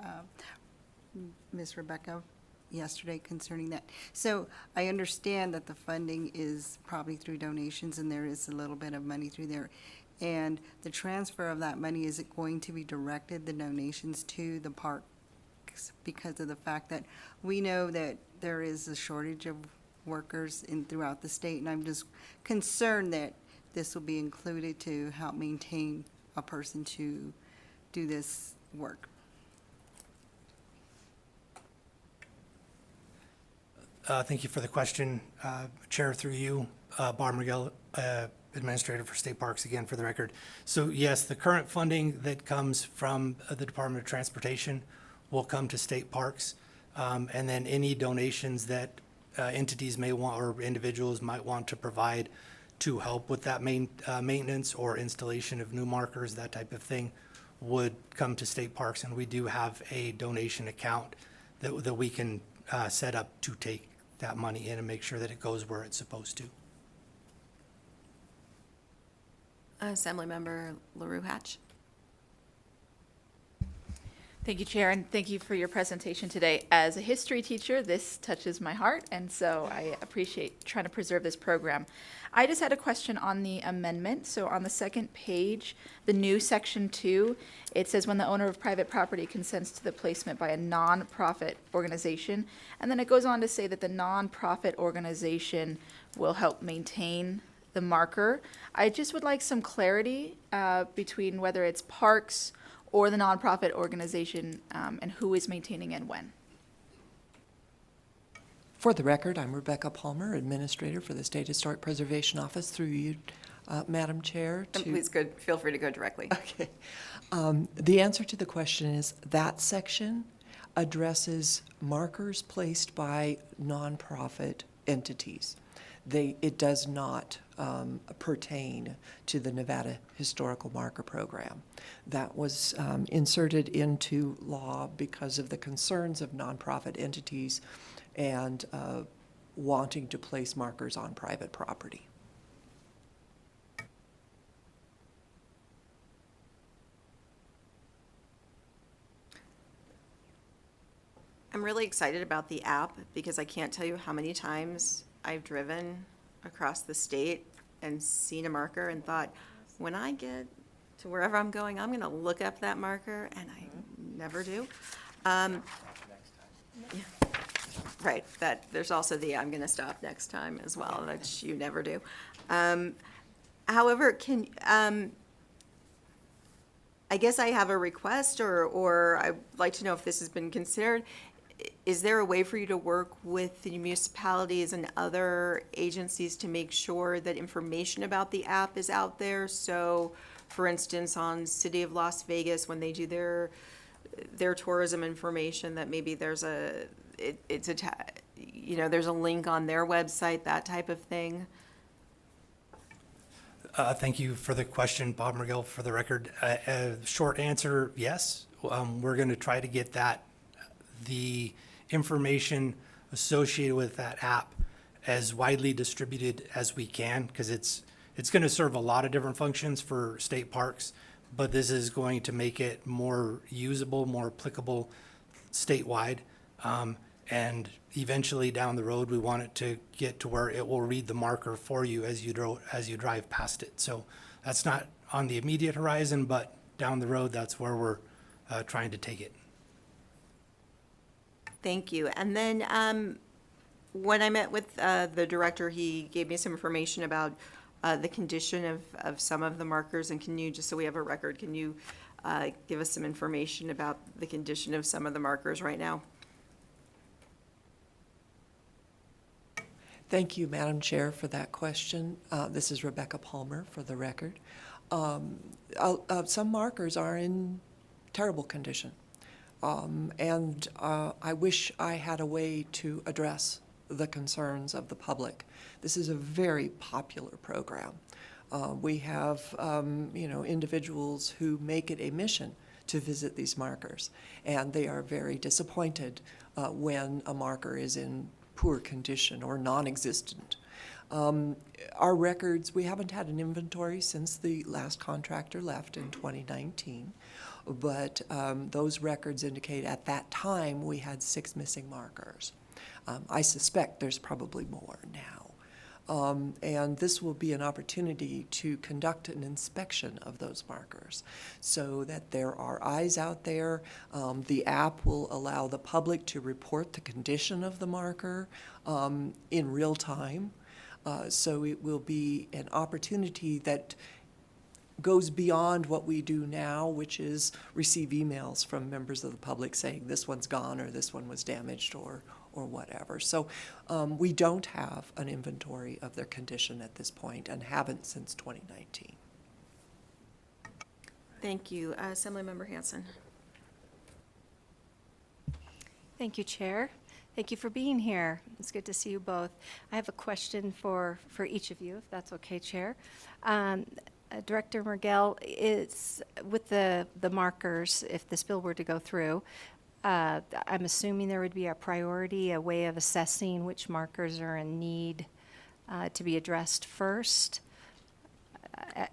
Speaker 16: Ms. Rebecca yesterday concerning that. So I understand that the funding is probably through donations, and there is a little bit of money through there. And the transfer of that money, is it going to be directed, the donations, to the parks, because of the fact that we know that there is a shortage of workers throughout the state, and I'm just concerned that this will be included to help maintain a person to do this work.
Speaker 15: Thank you for the question, Chair, through you, Barb Miguel, Administrator for State Parks, again, for the record. So yes, the current funding that comes from the Department of Transportation will come to state parks. And then any donations that entities may want, or individuals might want to provide to help with that maintenance or installation of new markers, that type of thing, would come to state parks. And we do have a donation account that we can set up to take that money in and make sure that it goes where it's supposed to.
Speaker 1: Assemblymember LaRue Hatch.
Speaker 12: Thank you, Chair, and thank you for your presentation today. As a history teacher, this touches my heart, and so I appreciate trying to preserve this program. I just had a question on the amendment. So on the second page, the new section 2, it says when the owner of private property consents to the placement by a nonprofit organization, and then it goes on to say that the nonprofit organization will help maintain the marker. I just would like some clarity between whether it's parks or the nonprofit organization, and who is maintaining and when.
Speaker 13: For the record, I'm Rebecca Palmer, Administrator for the State Historic Preservation Office, through you, Madam Chair.
Speaker 1: And please feel free to go directly.
Speaker 13: Okay. The answer to the question is that section addresses markers placed by nonprofit entities. It does not pertain to the Nevada Historical Marker Program. That was inserted into law because of the concerns of nonprofit entities and wanting to place markers on private property.
Speaker 1: I'm really excited about the app because I can't tell you how many times I've driven across the state and seen a marker and thought, when I get to wherever I'm going, I'm gonna look up that marker, and I never do. Yeah. Right, there's also the I'm gonna stop next time as well, which you never do. However, I guess I have a request, or I'd like to know if this has been considered. Is there a way for you to work with the municipalities and other agencies to make sure that information about the app is out there? So, for instance, on City of Las Vegas, when they do their tourism information, that maybe there's there's a link on their website, that type of thing?
Speaker 15: Thank you for the question, Bob Mergill. For the record, short answer, yes. We're going to try to get the information associated with that app as widely distributed as we can, because it's going to serve a lot of different functions for state parks, but this is going to make it more usable, more applicable statewide. And eventually down the road, we want it to get to where it will read the marker for you as you drive past it. So that's not on the immediate horizon, but down the road, that's where we're trying to take it.
Speaker 1: Thank you. And then when I met with the director, he gave me some information about the condition of some of the markers. And can you, just so we have a record, can you give us some information about the condition of some of the markers right now?
Speaker 13: Thank you, Madam Chair, for that question. This is Rebecca Palmer, for the record. Some markers are in terrible condition. And I wish I had a way to address the concerns of the public. This is a very popular program. We have, individuals who make it a mission to visit these markers, and they are very disappointed when a marker is in poor condition or non-existent. Our records, we haven't had an inventory since the last contractor left in 2019. But those records indicate at that time we had 6 missing markers. I suspect there's probably more now. And this will be an opportunity to conduct an inspection of those markers so that there are eyes out there. The app will allow the public to report the condition of the marker in real time. So it will be an opportunity that goes beyond what we do now, which is receive emails from members of the public saying this one's gone or this one was damaged or whatever. So we don't have an inventory of their condition at this point and haven't since 2019.
Speaker 1: Thank you. Assemblymember Hanson.
Speaker 9: Thank you, Chair. Thank you for being here. It's good to see you both. I have a question for each of you, if that's okay, Chair. Director Mergill, is with the markers, if this bill were to go through, I'm assuming there would be a priority, a way of assessing which markers are in need to be addressed first.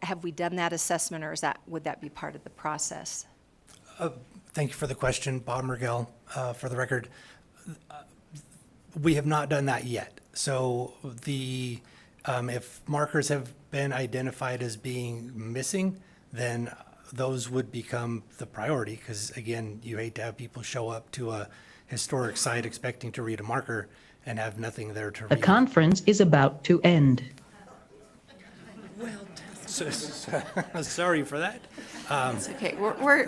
Speaker 9: Have we done that assessment, or would that be part of the process?
Speaker 15: Thank you for the question, Bob Mergill. For the record, we have not done that yet. So if markers have been identified as being missing, then those would become the priority, because again, you hate to have people show up to a historic site expecting to read a marker and have nothing there to read.
Speaker 17: The conference is about to end.
Speaker 15: Sorry for that.
Speaker 1: It's okay.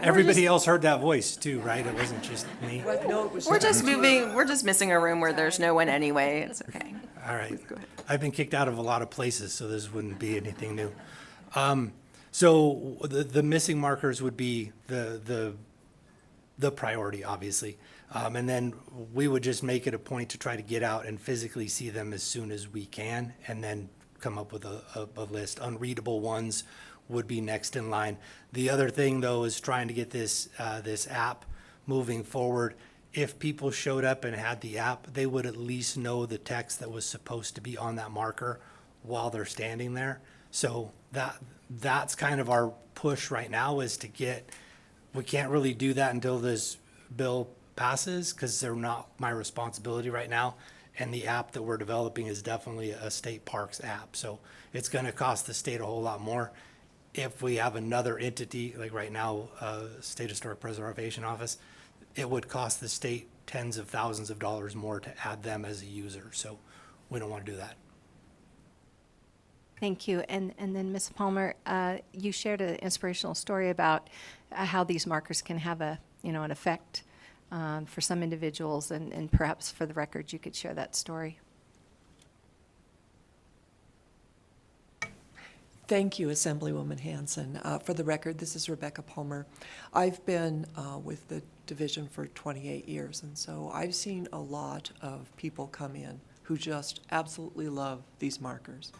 Speaker 15: Everybody else heard that voice too, right? It wasn't just me.
Speaker 1: We're just missing a room where there's no one anyway. It's okay.
Speaker 15: All right.
Speaker 1: Go ahead.
Speaker 15: I've been kicked out of a lot of places, so this wouldn't be anything new. So the missing markers would be the the priority, obviously. And then we would just make it a point to try to get out and physically see them as soon as we can, and then come up with a list. Unreadable ones would be next in line. The other thing, though, is trying to get this app moving forward. If people showed up and had the app, they would at least know the text that was supposed to be on that marker while they're standing there. So that's kind of our push right now, is to get, we can't really do that until this bill passes, because they're not my responsibility right now. And the app that we're developing is definitely a state parks app. So it's going to cost the state a whole lot more. If we have another entity, like right now, State Historic Preservation Office, it would cost the state tens of thousands of dollars more to add them as a user. So we don't want to do that.
Speaker 9: Thank you. And then, Ms. Palmer, you shared an inspirational story about how these markers can have an effect for some individuals, and perhaps for the record, you could share that story.
Speaker 13: Thank you, Assemblywoman Hanson. For the record, this is Rebecca Palmer. I've been with the division for 28 years, and so I've seen a lot of people come in who just absolutely love these markers.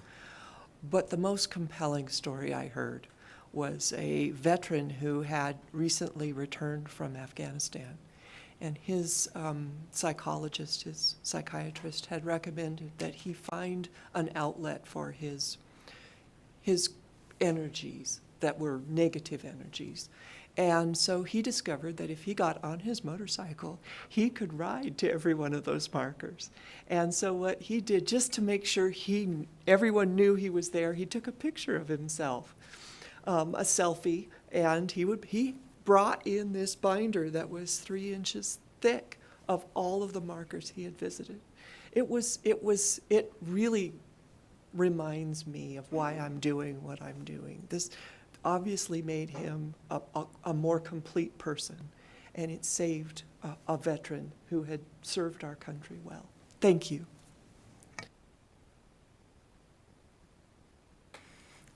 Speaker 13: But the most compelling story I heard was a veteran who had recently returned from Afghanistan. And his psychologist, his psychiatrist, had recommended that he find an outlet for his energies that were negative energies. And so he discovered that if he got on his motorcycle, he could ride to every one of those markers. And so what he did, just to make sure everyone knew he was there, he took a picture of himself, a selfie, and he brought in this binder that was 3 inches thick of all of the markers he had visited. It really reminds me of why I'm doing what I'm doing. This obviously made him a more complete person, and it saved a veteran who had served our country well. Thank you.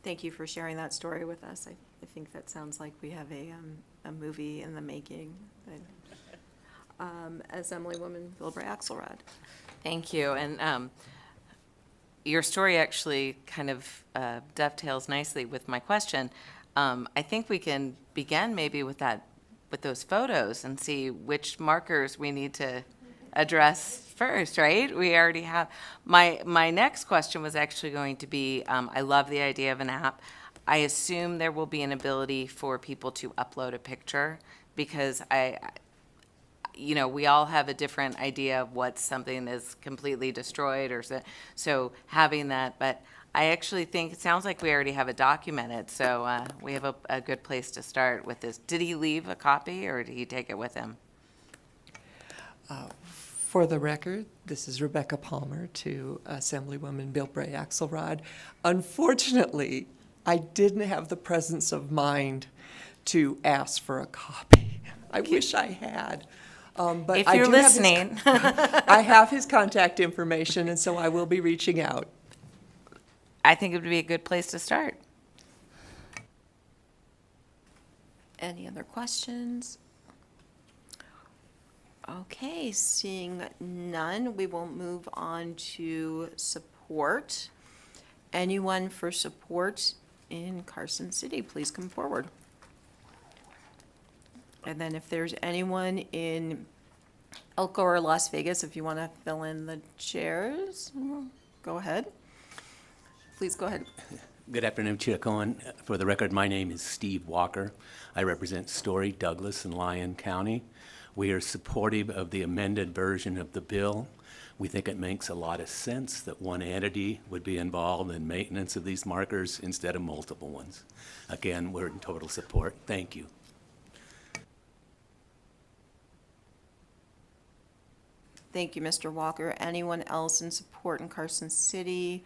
Speaker 1: Thank you for sharing that story with us. I think that sounds like we have a movie in the making. Assemblywoman Bilbray Axelrod.
Speaker 3: Thank you. And your story actually kind of dovetails nicely with my question. I think we can begin maybe with those photos and see which markers we need to address first, right? We already have. My next question was actually going to be, I love the idea of an app. I assume there will be an ability for people to upload a picture, because we all have a different idea of what something is completely destroyed or so having that, but I actually think it sounds like we already have it documented, so we have a good place to start with this. Did he leave a copy, or did he take it with him?
Speaker 13: For the record, this is Rebecca Palmer to Assemblywoman Bilbray Axelrod. Unfortunately, I didn't have the presence of mind to ask for a copy. I wish I had. But
Speaker 3: if you're listening.
Speaker 13: I have his contact information, and so I will be reaching out.
Speaker 3: I think it would be a good place to start.
Speaker 1: Any other questions? Okay, seeing none, we will move on to support. Anyone for support in Carson City, please come forward. And then if there's anyone in Elko or Las Vegas, if you want to fill in the chairs, go ahead. Please go ahead.
Speaker 18: Good afternoon, Chair Cohen. For the record, my name is Steve Walker. I represent Story, Douglas, and Lyon County. We are supportive of the amended version of the bill. We think it makes a lot of sense that one entity would be involved in maintenance of these markers instead of multiple ones. Again, we're in total support. Thank you.
Speaker 1: Thank you, Mr. Walker. Anyone else in support in Carson City?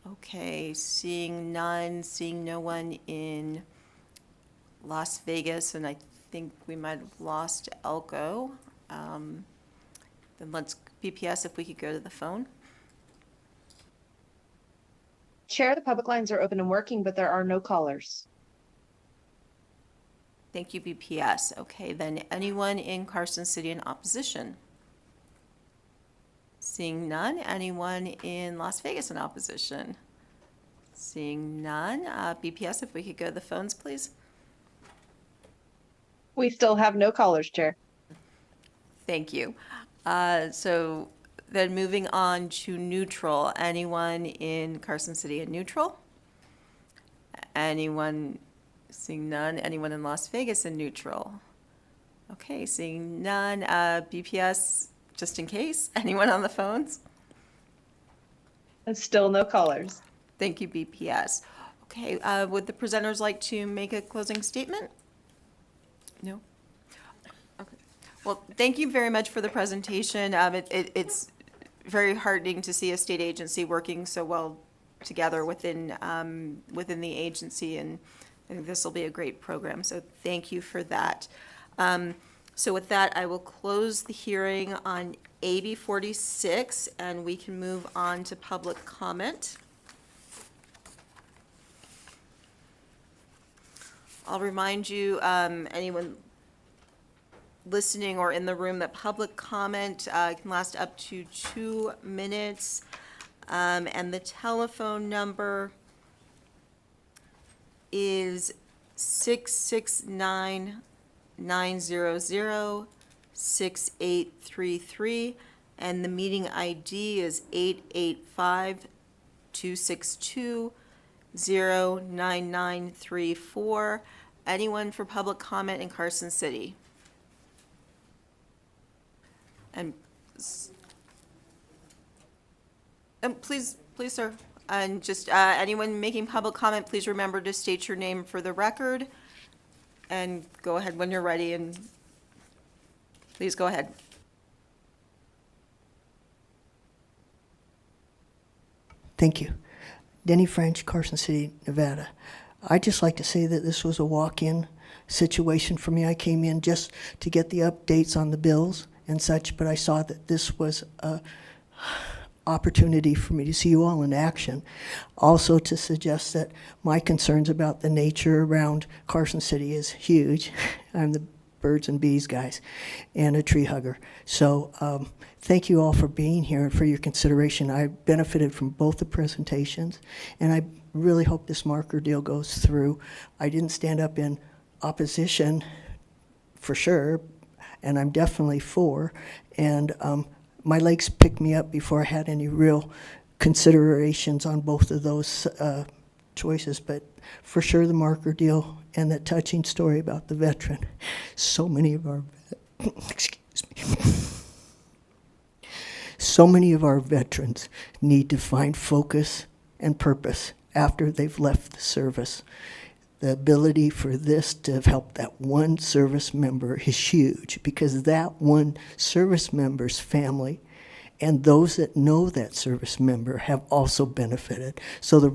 Speaker 1: Okay, seeing none, seeing no one in Las Vegas, and I think we might have lost Elko. Then let's, BPS, if we could go to the phone.
Speaker 19: Chair, the public lines are open and working, but there are no callers.
Speaker 1: Thank you, BPS. Okay, then anyone in Carson City in opposition? Seeing none. Anyone in Las Vegas in opposition? Seeing none. BPS, if we could go to the phones, please.
Speaker 19: We still have no callers, Chair.
Speaker 1: Thank you. So then moving on to neutral. Anyone in Carson City in neutral? Anyone? Seeing none. Anyone in Las Vegas in neutral? Okay, seeing none. BPS, just in case. Anyone on the phones?
Speaker 19: And still no callers.
Speaker 1: Thank you, BPS. Okay, would the presenters like to make a closing statement? No? Okay. Well, thank you very much for the presentation. It's very heartening to see a state agency working so well together within the agency, and I think this will be a great program, so thank you for that. So with that, I will close the hearing on AB 46, and we can move on to public comment. I'll remind you, anyone listening or in the room, that public comment can last up to 2 minutes, and the telephone number is 669-900-6833, and the meeting ID is 885-262-09934. Anyone for public comment in Carson City? And please, sir, and just anyone making public comment, please remember to state your name for the record, and go ahead when you're ready, and please go ahead.
Speaker 20: Thank you. Denny French, Carson City, Nevada. I'd just like to say that this was a walk-in situation for me. I came in just to get the updates on the bills and such, but I saw that this was a opportunity for me to see you all in action. Also to suggest that my concerns about the nature around Carson City is huge. I'm the birds and bees guys and a tree hugger. So thank you all for being here and for your consideration. I benefited from both the presentations, and I really hope this marker deal goes through. I didn't stand up in opposition for sure, and I'm definitely for, and my legs picked me up before I had any real considerations on both of those choices, but for sure the marker deal and that touching story about the veteran. So many of our, excuse me, so many of our veterans need to find focus and purpose after they've left the service. The ability for this to have helped that one service member is huge, because that one service member's family and those that know that service member have also benefited. So the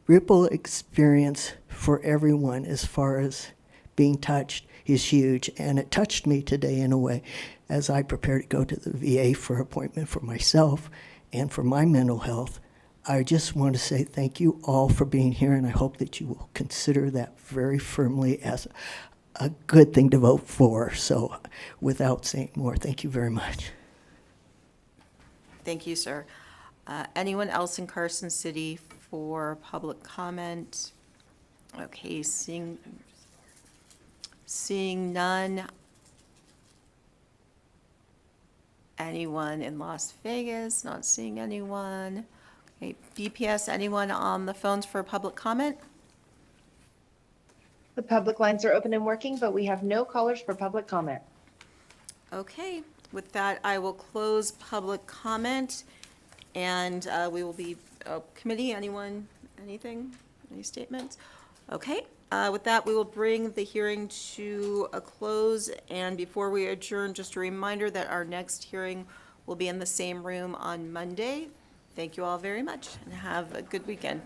Speaker 20: ripple experience for everyone as far as being touched is huge, and it touched me today in a way as I prepare to go to the VA for an appointment for myself and for my mental health. I just want to say thank you all for being here, and I hope that you will consider that very firmly as a good thing to vote for. So without saying more, thank you very much.
Speaker 1: Thank you, sir. Anyone else in Carson City for public comment? Okay, seeing none. Anyone in Las Vegas? Not seeing anyone. Okay, BPS, anyone on the phones for public comment?
Speaker 19: The public lines are open and working, but we have no callers for public comment.
Speaker 1: Okay, with that, I will close public comment, and we will be, committee, anyone, anything, any statements? Okay, with that, we will bring the hearing to a close, and before we adjourn, just a reminder that our next hearing will be in the same room on Monday. Thank you all very much, and have a good weekend.